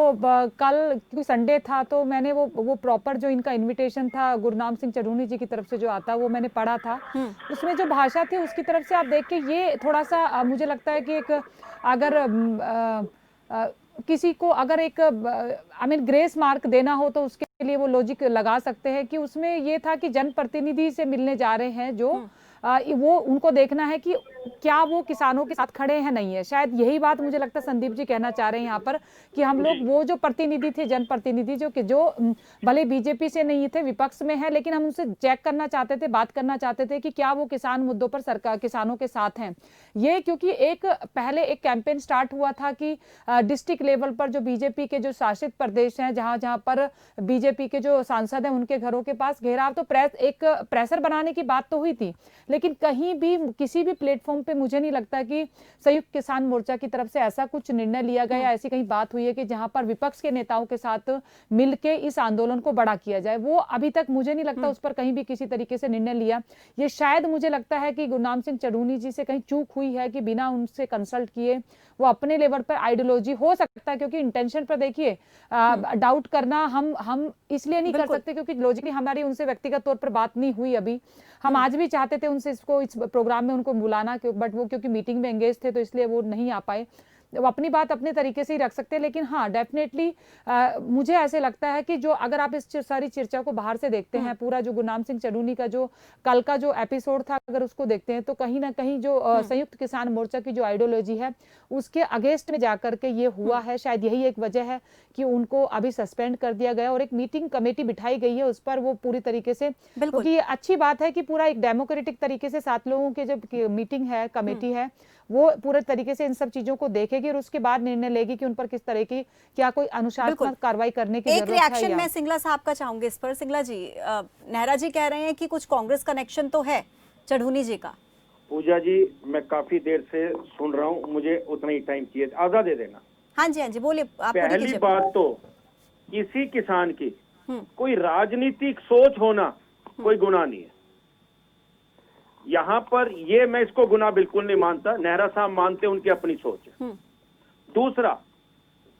कल क्योंकि संडे था तो मैंने वो प्रॉपर जो इनका इनविटेशन था गुरनाम सिंह चढ़ूनी जी की तरफ से जो आता वो मैंने पढ़ा था। उसमें जो भाषा थी उसकी तरफ से आप देख के ये थोड़ा सा मुझे लगता है कि एक अगर किसी को अगर एक ग्रेस मार्क देना हो तो उसके लिए वो लॉजिक लगा सकते हैं कि उसमें ये था कि जनप्रतिनिधि से मिलने जा रहे हैं जो वो उनको देखना है कि क्या वो किसानों के साथ खड़े हैं नहीं है। शायद यही बात मुझे लगता है संदीप जी कहना चाह रहे हैं यहाँ पर कि हम लोग वो जो प्रतिनिधि थे, जनप्रतिनिधि जो भले बीजेपी से नहीं थे, विपक्ष में है, लेकिन हम उनसे चेक करना चाहते थे, बात करना चाहते थे कि क्या वो किसान मुद्दों पर सरकार किसानों के साथ हैं। ये क्योंकि पहले एक कैंपेन स्टार्ट हुआ था कि डिस्ट्रिक्ट लेवल पर जो बीजेपी के जो शासित प्रदेश हैं, जहां पर बीजेपी के जो सांसद हैं उनके घरों के पास घेराव, तो एक प्रेशर बनाने की बात तो हुई थी, लेकिन कहीं भी किसी भी प्लेटफॉर्म पे मुझे नहीं लगता कि संयुक्त किसान मोर्चा की तरफ से ऐसा कुछ निर्णय लिया गया, ऐसी कहीं बात हुई है कि जहां पर विपक्ष के नेताओं के साथ मिलके इस आंदोलन को बड़ा किया जाए। वो अभी तक मुझे नहीं लगता उस पर कहीं भी किसी तरीके से निर्णय लिया। ये शायद मुझे लगता है कि गुरनाम सिंह चढ़ूनी जी से कहीं चूक हुई है कि बिना उनसे कंसल्ट किए वो अपने लेवल पर आइडियोलॉजी, हो सकता है क्योंकि इंटेंशन पर देखिए डाउट करना हम इसलिए नहीं कर सकते क्योंकि लॉजिकली हमारी उनसे व्यक्तिगत तौर पर बात नहीं हुई। अभी हम आज भी चाहते थे उनसे इस प्रोग्राम में उनको बुलाना, बट वो क्योंकि मीटिंग में एंगेज थे तो इसलिए वो नहीं आ पाए। वो अपनी बात अपने तरीके से ही रख सकते हैं, लेकिन हाँ डेफिनेटली मुझे ऐसे लगता है कि जो अगर आप इस सारी चर्चा को बाहर से देखते हैं, पूरा जो गुरनाम सिंह चढ़ूनी का जो कल का जो एपिसोड था अगर उसको देखते हैं, तो कहीं ना कहीं जो संयुक्त किसान मोर्चा की जो आइडियोलॉजी है उसके अगेंस्ट में जाकर के ये हुआ है। शायद यही एक वजह है कि उनको अभी सस्पेंड कर दिया गया और एक मीटिंग कमेटी बिठाई गई है, उस पर वो पूरी तरीके से, क्योंकि ये अच्छी बात है कि पूरा एक डेमोक्रेटिक तरीके से 7 लोगों के जो मीटिंग है, कमेटी है, वो पूरे तरीके से इन सब चीजों को देखेगी और उसके बाद निर्णय लेगी कि उन पर किस तरह की क्या कोई अनुशासनात्मक कार्रवाई करने की जरूरत है। एक रिएक्शन मैं सिंगला साहब का चाहूंगी इस पर। सिंगला जी, नेहरा जी कह रहे हैं कि कुछ कांग्रेस कनेक्शन तो है चढ़ूनी जी का। पूजा जी, मैं काफी देर से सुन रहा हूँ, मुझे उतना ही टाइम चाहिए, आधा दे देना। हाँ जी बोलिए। पहली बात तो किसी किसान की कोई राजनीतिक सोच होना कोई गुनाह नहीं है। यहाँ पर ये मैं इसको गुनाह बिल्कुल नहीं मानता, नेहरा साहब मानते, उनकी अपनी सोच है। दूसरा,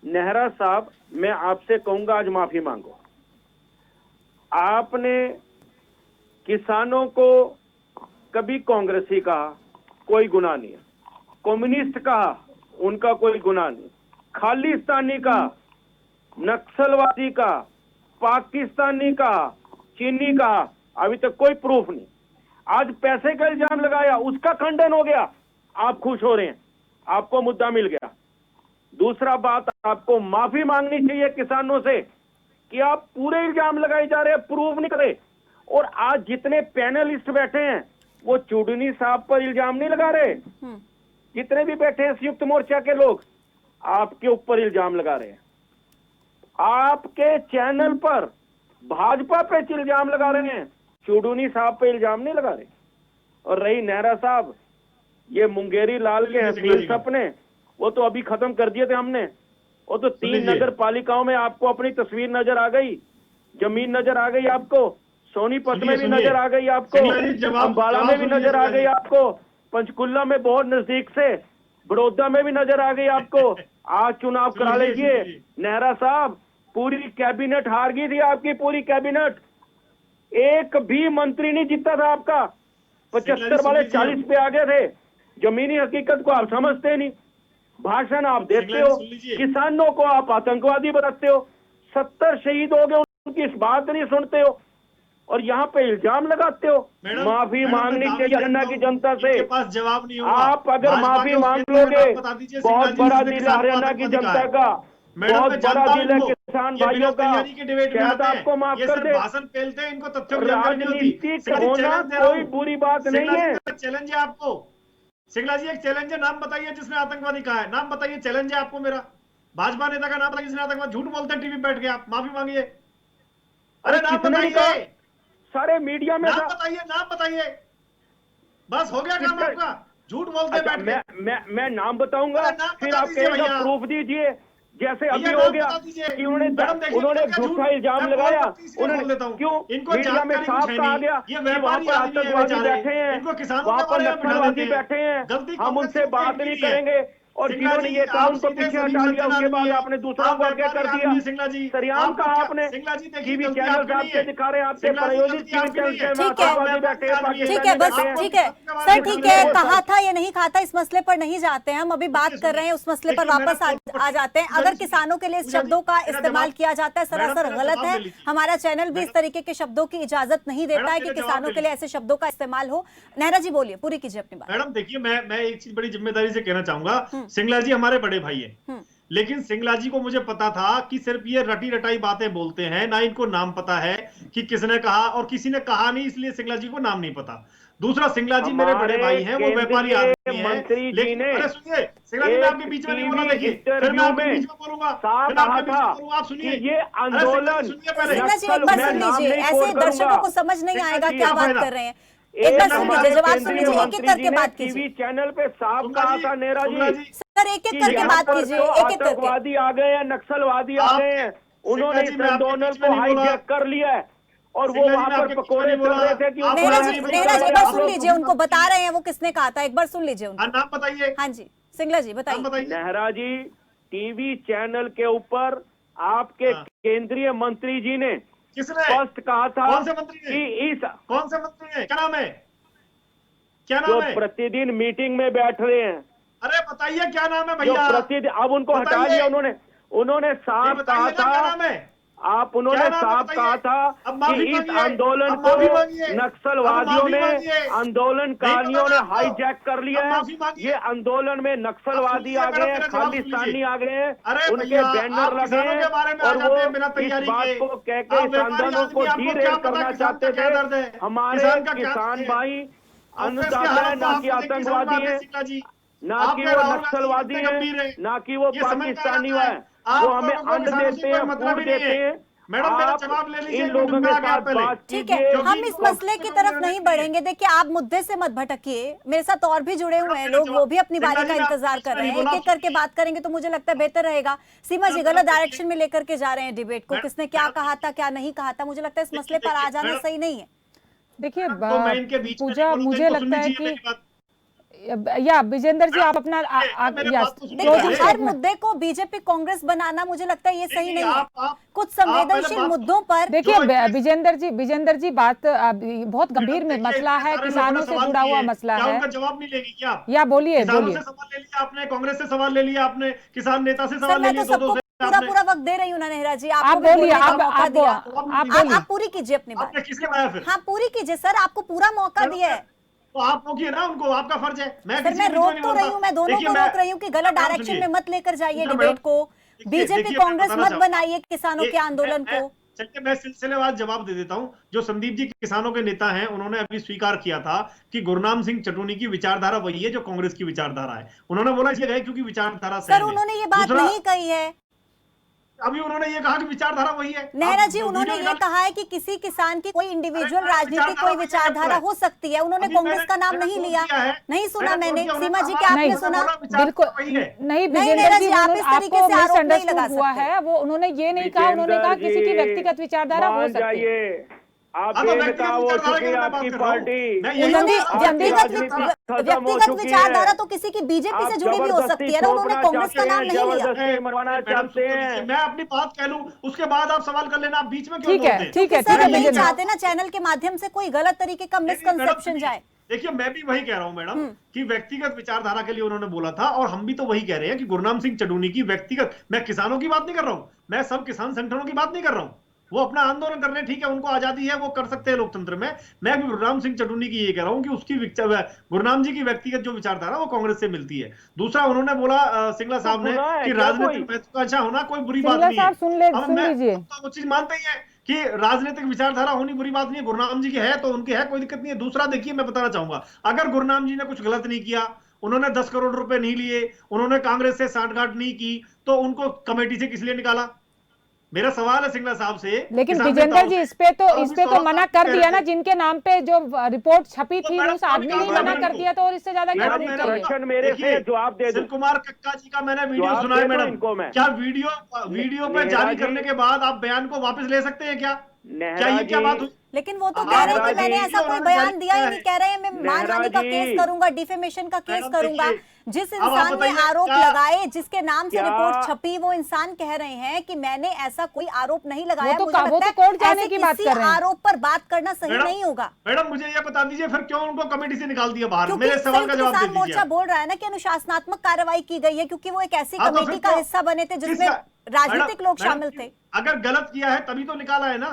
नेहरा साहब मैं आपसे कहूंगा आज माफी मांगो। आपने किसानों को कभी कांग्रेसी कहा, कोई गुनाह नहीं है। कम्युनिस्ट कहा, उनका कोई गुनाह नहीं। खालिस्तानी कहा, नक्सलवादी कहा, पाकिस्तानी कहा, चीनी कहा, अभी तक कोई प्रूफ नहीं। आज पैसे का इल्जाम लगाया, उसका खंडन हो गया, आप खुश हो रहे हैं, आपको मुद्दा मिल गया। दूसरा बात, आपको माफी मांगनी चाहिए किसानों से कि आप पूरे इल्जाम लगाए जा रहे हैं, प्रूव नहीं करे। और आज जितने पैनलिस्ट बैठे हैं वो चौधरी साहब पर इल्जाम नहीं लगा रहे, जितने भी बैठे हैं संयुक्त मोर्चा के लोग आपके ऊपर इल्जाम लगा रहे हैं। आपके चैनल पर भाजपा पे इल्जाम लगा रहे हैं, चौधरी साहब पे इल्जाम नहीं लगा रहे। और रही नेहरा साहब, ये मुंगेरी लाल के हसीन सपने वो तो अभी खत्म कर दिए थे हमने। वो तो 3 नगर पालिकाओं में आपको अपनी तस्वीर नजर आ गई, जमीन नजर आ गई आपको, सोनीपत में भी नजर आ गई आपको, अम्बाला में भी नजर आ गई आपको, पंचकुला में बहुत नजदीक से, बड़ौदा में भी नजर आ गई आपको। आज चुनाव करा लीजिए नेहरा साहब, पूरी कैबिनेट हार गई थी आपकी, पूरी कैबिनेट, एक भी मंत्री नहीं जीता था आपका। 75 वाले 40 पे आ गए थे। जमीनी हकीकत को आप समझते नहीं, भाषण आप देते हो, किसानों को आप आतंकवादी बताते हो, 70 शहीद हो गए उनकी इस बात नहीं सुनते हो, और यहाँ पे इल्जाम लगाते हो। माफी मांगनी चाहिए हरियाणा की जनता से। जवाब नहीं होगा। आप अगर माफी मांग लोगे, बहुत बड़ा दिल है हरियाणा की जनता का, बहुत बड़ा दिल है किसान भाइयों का, शायद आपको माफ कर दे। भाषण फैलते हैं, इनको तथ्यों राजनीतिक होना कोई बुरी बात नहीं है। चैलेंज है आपको सिंगला जी, एक चैलेंज है, नाम बताइए जिसने आतंकवादी कहा है, नाम बताइए, चैलेंज है आपको मेरा। भाजपा नेता का नाम बताइए जिसने आतंकवादी, झूठ बोलते हैं टीवी बैठ के, आप माफी मांगिए। अरे नाम बताइए, सारे मीडिया में नाम बताइए, नाम बताइए, बस हो गया काम आपका। झूठ बोलते अच्छा, बैठ के। मैं नाम बताऊंगा, फिर आप कहेंगे प्रूफ दीजिए, जैसे अभी हो गया कि उन्होंने झूठा इल्जाम लगाया। उन्होंने क्यों मीडिया में साफ कहा गया कि वहाँ पर आतंकवादी बैठे हैं, वहाँ पर नक्सलवादी बैठे हैं, हम उनसे बात नहीं करेंगे। और जिन्होंने ये काम उनको पीछे हटा लिया, उसके बाद आपने दूसरों को आगे कर दिया। सरियाम का आपने टीवी चैनल आपके दिखा रहे हैं, आपके प्रायोजित टीवी चैनल बैठे हैं। ठीक है, बस ठीक है सर, ठीक है, कहा था या नहीं कहा था, इस मसले पर नहीं जाते हैं हम, अभी बात कर रहे हैं उस मसले पर वापस आ जाते हैं। अगर किसानों के लिए इस शब्दों का इस्तेमाल किया जाता है, सरासर गलत है। हमारा चैनल भी इस तरीके के शब्दों की इजाजत नहीं देता है कि किसानों के लिए ऐसे शब्दों का इस्तेमाल हो। नेहरा जी बोलिए, पूरी कीजिए अपनी बात। मैडम देखिए, मैं एक चीज बड़ी जिम्मेदारी से कहना चाहूंगा, सिंगला जी हमारे बड़े भाई हैं, लेकिन सिंगला जी को मुझे पता था कि सिर्फ ये रटी रटाई बातें बोलते हैं, ना इनको नाम पता है कि किसने कहा, और किसी ने कहा नहीं, इसलिए सिंगला जी को नाम नहीं पता। दूसरा, सिंगला जी मेरे बड़े भाई हैं, वो व्यापारी आदमी हैं, लेकिन अरे सुनिए, सिंगला जी मैं आपके बीच में नहीं बोला, देखिए फिर मैं आपके बीच में बोलूंगा, आप सुनिए, ये आंदोलन। सिंगला जी एक बार सुन लीजिए, ऐसे दर्शकों को समझ नहीं आएगा क्या बात कर रहे हैं। एक बार सुन लीजिए, जवाब सुन लीजिए, एक एक करके बात कीजिए। टीवी चैनल पे साफ कहा था नेहरा जी, सर एक एक करके बात कीजिए, एक एक करके। आतंकवादी आ गए हैं, नक्सलवादी आ गए हैं, उन्होंने इस आंदोलन को हाईजैक कर लिया है, और वो वहाँ पर पकोड़े चल रहे थे कि नेहरा जी एक बार सुन लीजिए, उनको बता रहे हैं वो किसने कहा था, एक बार सुन लीजिए उनको। नाम बताइए। हाँ जी सिंगला जी बताइए। नेहरा जी, टीवी चैनल के ऊपर आपके केंद्रीय मंत्री जी ने स्पष्ट कहा था, कौन से मंत्री ने? कि इस कौन से मंत्री ने, क्या नाम है, क्या जो नाम है? प्रतिदिन मीटिंग में बैठ रहे हैं, अरे बताइए क्या नाम है जो भैया? प्रतिदिन, अब उनको हटा लिया उन्होंने साफ कहा था, उन्होंने साफ कहा था कि इस आंदोलन को नक्सलवादियों ने, आंदोलनकारियों ने हाईजैक कर लिया है। ये आंदोलन में नक्सलवादी आ गए हैं, खालिस्तानी आ गए हैं, उनके बैनर लगे हैं, और वो इस बात को कह के इस आंदोलन को डीरेल करना चाहते थे। हमारे किसान भाई अन्नदाता है, ना कि आतंकवादी है, ना कि वो नक्सलवादी है, ना कि वो पाकिस्तानी है, वो हमें अन्न देते हैं, फूड देते हैं। मैडम मेरा जवाब ले लीजिए, इन लोगों के साथ बात ठीक है, हम इस मसले की तरफ नहीं बढ़ेंगे। देखिए आप मुद्दे से मत भटकिए, मेरे साथ और भी जुड़े हुए हैं लोग, वो भी अपनी बारी का इंतजार कर रहे हैं। एक एक करके बात करेंगे तो मुझे लगता है बेहतर रहेगा। सीमा जी गलत डायरेक्शन में लेकर के जा रहे हैं डिबेट को, किसने क्या कहा था क्या नहीं कहा था, मुझे लगता है इस मसले पर आ जाना सही नहीं है। देखिए पूजा, मुझे लगता है कि या विजेंद्र जी आप अपना हर मुद्दे को बीजेपी कांग्रेस बनाना, मुझे लगता है ये सही नहीं है। कुछ संवेदनशील मुद्दों पर देखिए विजेंद्र जी बात बहुत गंभीर में मसला है, किसानों से जुड़ा हुआ मसला है। जवाब नहीं लेगी क्या? या बोलिए सवाल ले लिया आपने, कांग्रेस से सवाल ले लिया आपने, किसान नेता से सवाल ले लिया, पूरा वक्त दे रही हूँ ना नेहरा जी, आप बोलिए, आप पूरी कीजिए अपनी बात। किसने बताया फिर? हाँ पूरी कीजिए सर, आपको पूरा मौका दिया है, तो आप रोकिए ना उनको, आपका फर्ज है। मैं रोक तो रही हूँ, मैं दोनों को रोक रही हूँ कि गलत डायरेक्शन में मत लेकर जाइए डिबेट को, बीजेपी कांग्रेस मत बनाइए किसानों के आंदोलन को। चलिए मैं सिलसिलेवार जवाब दे देता हूं। जो संदीप जी किसानों के नेता हैं, उन्होंने अभी स्वीकार किया था कि गुरनाम सिंह चटूनी की विचारधारा वही है जो कांग्रेस की विचारधारा है। उन्होंने बोला इसलिए गए क्योंकि विचारधारा सर उन्होंने ये बात नहीं कही है। अभी उन्होंने ये कहा कि विचारधारा वही है। नेहरा जी, उन्होंने ये कहा है कि किसी किसान की कोई इंडिविजुअल राजनीतिक कोई विचारधारा हो सकती है। उन्होंने कांग्रेस का नाम नहीं लिया। नहीं सुना मैंने। सीमा जी, क्या आपने सुना? बिल्कुल नहीं नेहरा जी, आप इस तरीके से आरोप नहीं लगा सकते। हुआ है वो, उन्होंने ये नहीं कहा। उन्होंने कहा किसी की व्यक्तिगत विचारधारा हो सकती है। आप आपकी पार्टी व्यक्तिगत विचारधारा तो किसी की बीजेपी से जुड़ी भी हो सकती है ना। उन्होंने कांग्रेस का नाम नहीं लिया। मरवाना चाहते हैं। मैं अपनी बात कह लूं, उसके बाद आप सवाल कर लेना। आप बीच में क्यों ठीक है, ठीक है। सर नहीं चाहते ना चैनल के माध्यम से कोई गलत तरीके का मिसकंसेप्शन जाए। देखिए मैं भी वही कह रहा हूं मैडम कि व्यक्तिगत विचारधारा के लिए उन्होंने बोला था, और हम भी तो वही कह रहे हैं कि गुरनाम सिंह चटूनी की व्यक्तिगत, मैं किसानों की बात नहीं कर रहा हूं, मैं सब किसान संगठनों की बात नहीं कर रहा हूं। वो अपना आंदोलन कर रहे हैं, ठीक है, उनको आजादी है, वो कर सकते हैं लोकतंत्र में। मैं भी गुरनाम सिंह चटूनी की ये कह रहा हूं कि उसकी गुरनाम जी की व्यक्तिगत जो विचारधारा वो कांग्रेस से मिलती है। दूसरा उन्होंने बोला सिंगला साहब ने कि राजनीतिक महत्वाकांक्षा होना कोई बुरी बात नहीं है। वो चीज मानते ही है कि राजनीतिक विचारधारा होनी बुरी बात नहीं है। गुरनाम जी की है तो उनकी है, कोई दिक्कत नहीं है। दूसरा देखिए, मैं बताना चाहूंगा, अगर गुरनाम जी ने कुछ गलत नहीं किया, उन्होंने 10 करोड़ रुपए नहीं लिए, उन्होंने कांग्रेस से सांठगांठ नहीं की, तो उनको कमेटी से किस लिए निकाला? मेरा सवाल है सिंगला साहब से। लेकिन विजेंद्र जी, इस पे तो मना कर दिया ना, जिनके नाम पे जो रिपोर्ट छपी थी उस आदमी ने मना कर दिया, तो और इससे ज्यादा क्या मेरे से जवाब दे दो। कुमार कक्का जी का मैंने वीडियो सुना है मैडम। क्या वीडियो पे जारी करने के बाद आप बयान को वापस ले सकते हैं क्या? क्या ये क्या बात हुई? लेकिन वो तो कह रहे हैं कि मैंने ऐसा कोई बयान दिया ही नहीं। कह रहे हैं मैं मानहानि का केस करूंगा, डिफेमेशन का केस करूंगा। जिस इंसान ने आरोप लगाए, जिसके नाम से रिपोर्ट छपी, वो इंसान कह रहे हैं कि मैंने ऐसा कोई आरोप नहीं लगाया। मुझे लगता है कोर्ट जाने की बात कर रहे हैं। आरोप पर बात करना सही नहीं होगा। मैडम मुझे ये बता दीजिए फिर क्यों उनको कमेटी से निकाल दिया बाहर? मेरे सवाल का जवाब दीजिए। मोर्चा बोल रहा है ना कि अनुशासनात्मक कार्रवाई की गई है क्योंकि वो एक ऐसी कमेटी का हिस्सा बने थे जिसमें राजनीतिक लोग शामिल थे। अगर गलत किया है तभी तो निकाला है ना।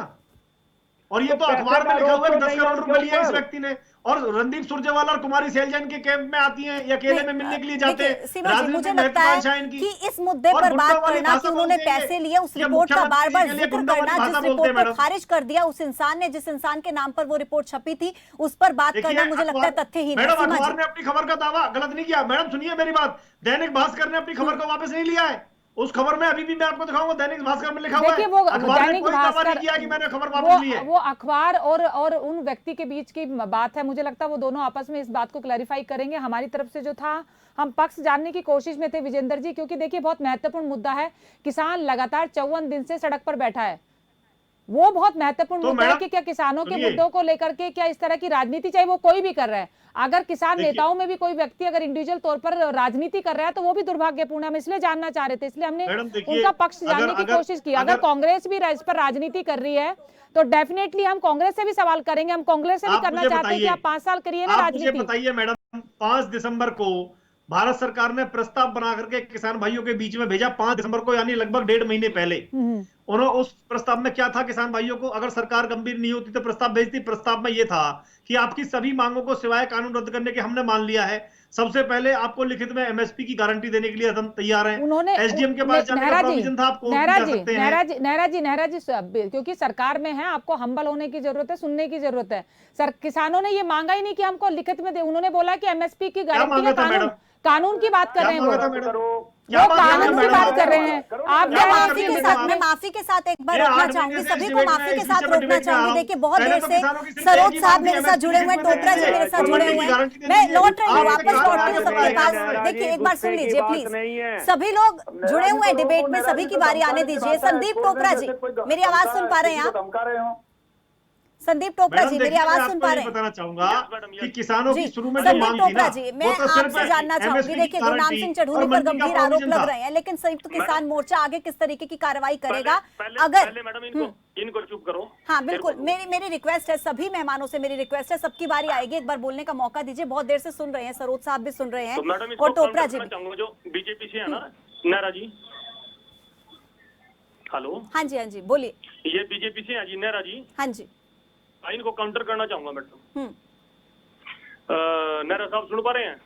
और ये तो अखबार में लिखा हुआ है कि 10 करोड़ रुपए लिए इस व्यक्ति ने। और रणदीप सुरजेवाला और कुमारी सैलजन के कैंप में आती हैं या अकेले में मिलने के लिए जाते हैं। मुझे लगता है कि इस मुद्दे पर बात करना कि उन्होंने पैसे लिए, उस रिपोर्ट का बार बार जिक्र करना, जिस रिपोर्ट को खारिज कर दिया उस इंसान ने, जिस इंसान के नाम पर वो रिपोर्ट छपी थी, उस पर बात करना मुझे लगता है तथ्यहीन है। मैडम अखबार ने अपनी खबर का दावा गलत नहीं किया। मैडम सुनिए मेरी बात, दैनिक भास्कर ने अपनी खबर को वापस नहीं लिया है। उस खबर में अभी भी मैं आपको दिखाऊंगा, दैनिक भास्कर में लिखा हुआ है। वो दैनिक भास्कर किया कि मैंने खबर वापस ली है। वो अखबार और उन व्यक्ति के बीच की बात है। मुझे लगता है वो दोनों आपस में इस बात को क्लैरिफाई करेंगे। हमारी तरफ से जो था, हम पक्ष जानने की कोशिश में थे विजेंद्र जी, क्योंकि देखिए बहुत महत्वपूर्ण मुद्दा है। किसान लगातार 54 दिन से सड़क पर बैठा है। वो बहुत महत्वपूर्ण मुद्दा है कि क्या किसानों के मुद्दों को लेकर के क्या इस तरह की राजनीति, चाहे वो कोई भी कर रहा है, अगर किसान नेताओं में भी कोई व्यक्ति अगर इंडिविजुअल तौर पर राजनीति कर रहा है तो वो भी दुर्भाग्यपूर्ण है। हम इसलिए जानना चाह रहे थे, इसलिए हमने उनका पक्ष जानने की कोशिश की। अगर कांग्रेस भी इस पर राजनीति कर रही है तो डेफिनेटली हम कांग्रेस से भी सवाल करेंगे। हम कांग्रेस से भी करना चाहते हैं कि आप 5 साल करिए ना राजनीति। बताइए मैडम, 5 दिसंबर को भारत सरकार ने प्रस्ताव बना करके किसान भाइयों के बीच में भेजा, 5 दिसंबर को, यानी लगभग 1.5 महीने पहले। उन्होंने उस प्रस्ताव में क्या था? किसान भाइयों को, अगर सरकार गंभीर नहीं होती तो प्रस्ताव भेजती। प्रस्ताव में यह था कि आपकी सभी मांगों को सिवाय कानून रद्द करने के हमने मान लिया है। सबसे पहले आपको लिखित में एमएसपी की गारंटी देने के लिए हम तैयार हैं। उन्होंने एसडीएम के पास जाने का प्रोविजन था। आपको नहरा जी, क्योंकि सरकार में है, आपको हम्बल होने की जरूरत है, सुनने की जरूरत है। सर किसानों ने ये मांगा ही नहीं कि हमको लिखित में दे। उन्होंने बोला कि एमएसपी की गारंटी, कानून की बात कर रहे हैं। वो कानून की बात कर रहे हैं। आप मैं माफी के साथ एक बार रोकना चाहूंगी, सभी को माफी के साथ रोकना चाहूंगी। देखिए बहुत देर से सरोज साहब मेरे साथ जुड़े हुए हैं, टोपरा जी मेरे साथ जुड़े हुए हैं। मैं लौट रही हूँ, वापस लौट रही हूँ सबके पास। देखिए एक बार सुन लीजिए प्लीज, सभी लोग जुड़े हुए हैं डिबेट में, सभी की बारी आने दीजिए। संदीप टोपरा जी, मेरी आवाज सुन पा रहे हैं आप? संदीप टोपरा जी, मेरी आवाज सुन पा रहे हैं? बताना चाहूंगा कि किसानों की शुरू में जो संदीप मांग थी टोपरा ना, जी, मैं आपसे जानना चाहूंगी, देखिए गुरनाम सिंह चढ़ूनी पर गंभीर आरोप लग रहे हैं, लेकिन संयुक्त किसान मोर्चा आगे किस तरीके की कार्रवाई करेगा? अगर मैडम इनको चुप करो। हाँ बिल्कुल, मेरी रिक्वेस्ट है, सभी मेहमानों से मेरी रिक्वेस्ट है, सबकी बारी आएगी, एक बार बोलने का मौका दीजिए। बहुत देर से सुन रहे हैं, सरोज साहब भी सुन रहे हैं और टोपरा जी। जो बीजेपी से है ना, नहरा जी, हेलो। हाँ जी, हाँ जी, बोलिए। ये बीजेपी से है जी, नहरा जी। हाँ जी, इनको काउंटर करना चाहूंगा मैडम। नहरा साहब सुन पा रहे हैं?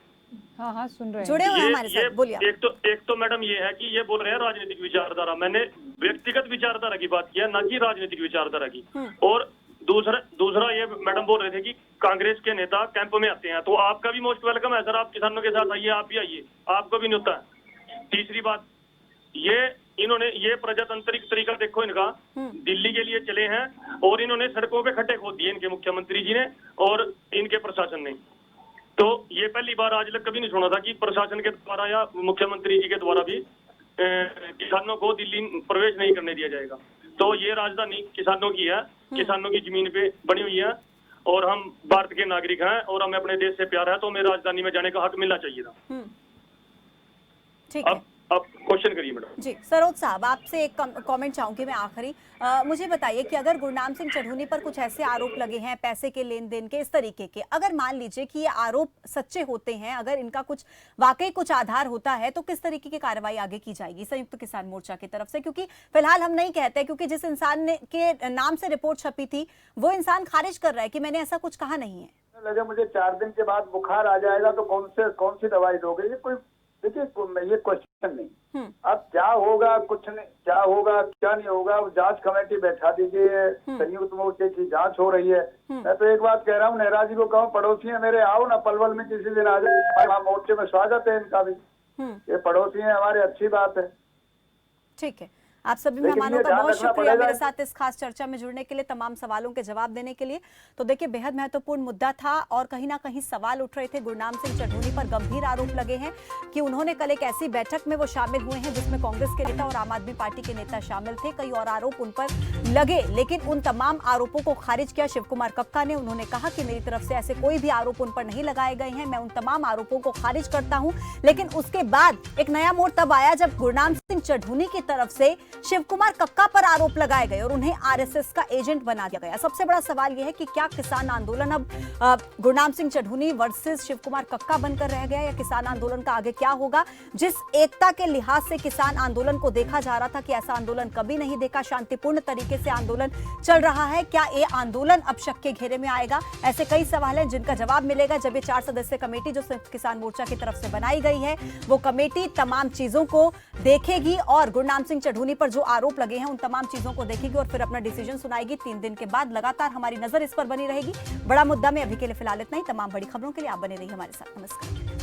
हाँ हाँ सुन रहे हैं, जुड़े हुए हमारे साथ, बोलिए। एक तो मैडम ये है कि ये बोल रहे हैं राजनीतिक विचारधारा। मैंने व्यक्तिगत विचारधारा की बात किया, ना कि राजनीतिक विचारधारा की। और दूसरा ये मैडम बोल रहे थे कि कांग्रेस के नेता कैंप में आते हैं, तो आपका भी मोस्ट वेलकम है सर, आप किसानों के साथ आइए, आप भी आइए, आपको भी न्योता है। तीसरी बात, इन्होंने ये प्रजातांत्रिक तरीका देखो इनका, दिल्ली के लिए चले हैं और इन्होंने सड़कों पे खड्डे खोद दिए इनके मुख्यमंत्री जी ने और इनके प्रशासन ने। तो ये पहली बार आज तक कभी नहीं सुना था कि प्रशासन के द्वारा या मुख्यमंत्री जी के द्वारा भी किसानों को दिल्ली प्रवेश नहीं करने दिया जाएगा। तो ये राजधानी किसानों की है, किसानों की जमीन पे बनी हुई है और हम भारत के नागरिक हैं और हमें अपने देश से प्यार है, तो हमें राजधानी में जाने का हक मिलना चाहिए था। ठीक है, अब क्वेश्चन करिए मैडम। जी सरोज साहब, आपसे एक कमेंट चाहूंगी मैं आखिरी। मुझे बताइए कि अगर गुरनाम सिंह चढ़ूनी पर कुछ ऐसे आरोप लगे हैं पैसे के लेन देन के, इस तरीके के, अगर मान लीजिए कि ये आरोप सच्चे होते हैं, अगर इनका कुछ वाकई कुछ आधार होता है, तो किस तरीके की कार्रवाई आगे की जाएगी संयुक्त किसान मोर्चा की तरफ से? क्योंकि फिलहाल हम नहीं कहते, क्योंकि जिस इंसान ने के नाम से रिपोर्ट छपी थी वो इंसान खारिज कर रहा है कि मैंने ऐसा कुछ कहा नहीं है। लगे मुझे 4 दिन के बाद बुखार आ जाएगा तो कौन सी दवाई दोगे? ये कोई, देखिए ये क्वेश्चन नहीं। अब क्या होगा, कुछ नहीं, क्या होगा क्या नहीं होगा, जांच कमेटी बैठा दीजिए, संयुक्त मोर्चे की जांच हो रही है। मैं तो एक बात कह रहा हूँ, नेहरा जी को कहूँ पड़ोसी है मेरे, आओ ना पलवल में किसी दिन आ जाए, मोर्चे में स्वागत है इनका भी। ये पड़ोसी है हमारे, अच्छी बात है। ठीक है, आप सभी मेहमानों का बहुत शुक्रिया मेरे साथ इस खास चर्चा में जुड़ने के लिए, तमाम सवालों के जवाब देने के लिए। तो देखिए, बेहद महत्वपूर्ण मुद्दा था और कहीं ना कहीं सवाल उठ रहे थे। गुरनाम सिंह चढ़ूनी पर गंभीर आरोप लगे हैं कि उन्होंने कल एक ऐसी बैठक में वो शामिल हुए हैं जिसमें कांग्रेस के नेता और आम आदमी पार्टी के नेता शामिल थे। कई और आरोप उन पर लगे, लेकिन उन तमाम आरोपों को खारिज किया शिव कुमार कक्का ने। उन्होंने कहा कि मेरी तरफ से ऐसे कोई भी आरोप उन पर नहीं लगाए गए हैं, मैं उन तमाम आरोपों को खारिज करता हूं। लेकिन उसके बाद एक नया मोड़ तब आया जब गुरनाम सिंह चढ़ूनी की तरफ से शिव कुमार कक्का पर आरोप लगाए गए और उन्हें आरएसएस का एजेंट बना दिया गया। सबसे बड़ा सवाल यह है कि क्या किसान आंदोलन अब गुरनाम सिंह चढ़ूनी वर्सेस शिव कुमार कक्का बनकर रह गया, या किसान आंदोलन का आगे क्या होगा? जिस एकता के लिहाज से किसान आंदोलन को देखा जा रहा था कि ऐसा आंदोलन कभी नहीं देखा, शांतिपूर्ण तरीके से आंदोलन चल रहा है, क्या ये आंदोलन अब शक के घेरे में आएगा? ऐसे कई सवाल हैं जिनका जवाब मिलेगा जब ये 4 सदस्यीय कमेटी जो संयुक्त किसान मोर्चा की तरफ से बनाई गई है, वो कमेटी तमाम चीजों को देखेगी और गुरनाम सिंह चढ़ूनी पर जो आरोप लगे हैं उन तमाम चीजों को देखेगी और फिर अपना डिसीजन सुनाएगी। 3 दिन के बाद लगातार हमारी नजर इस पर बनी रहेगी। बड़ा मुद्दा में अभी के लिए फिलहाल इतना ही। तमाम बड़ी खबरों के लिए आप बने रहिए हमारे साथ। नमस्कार।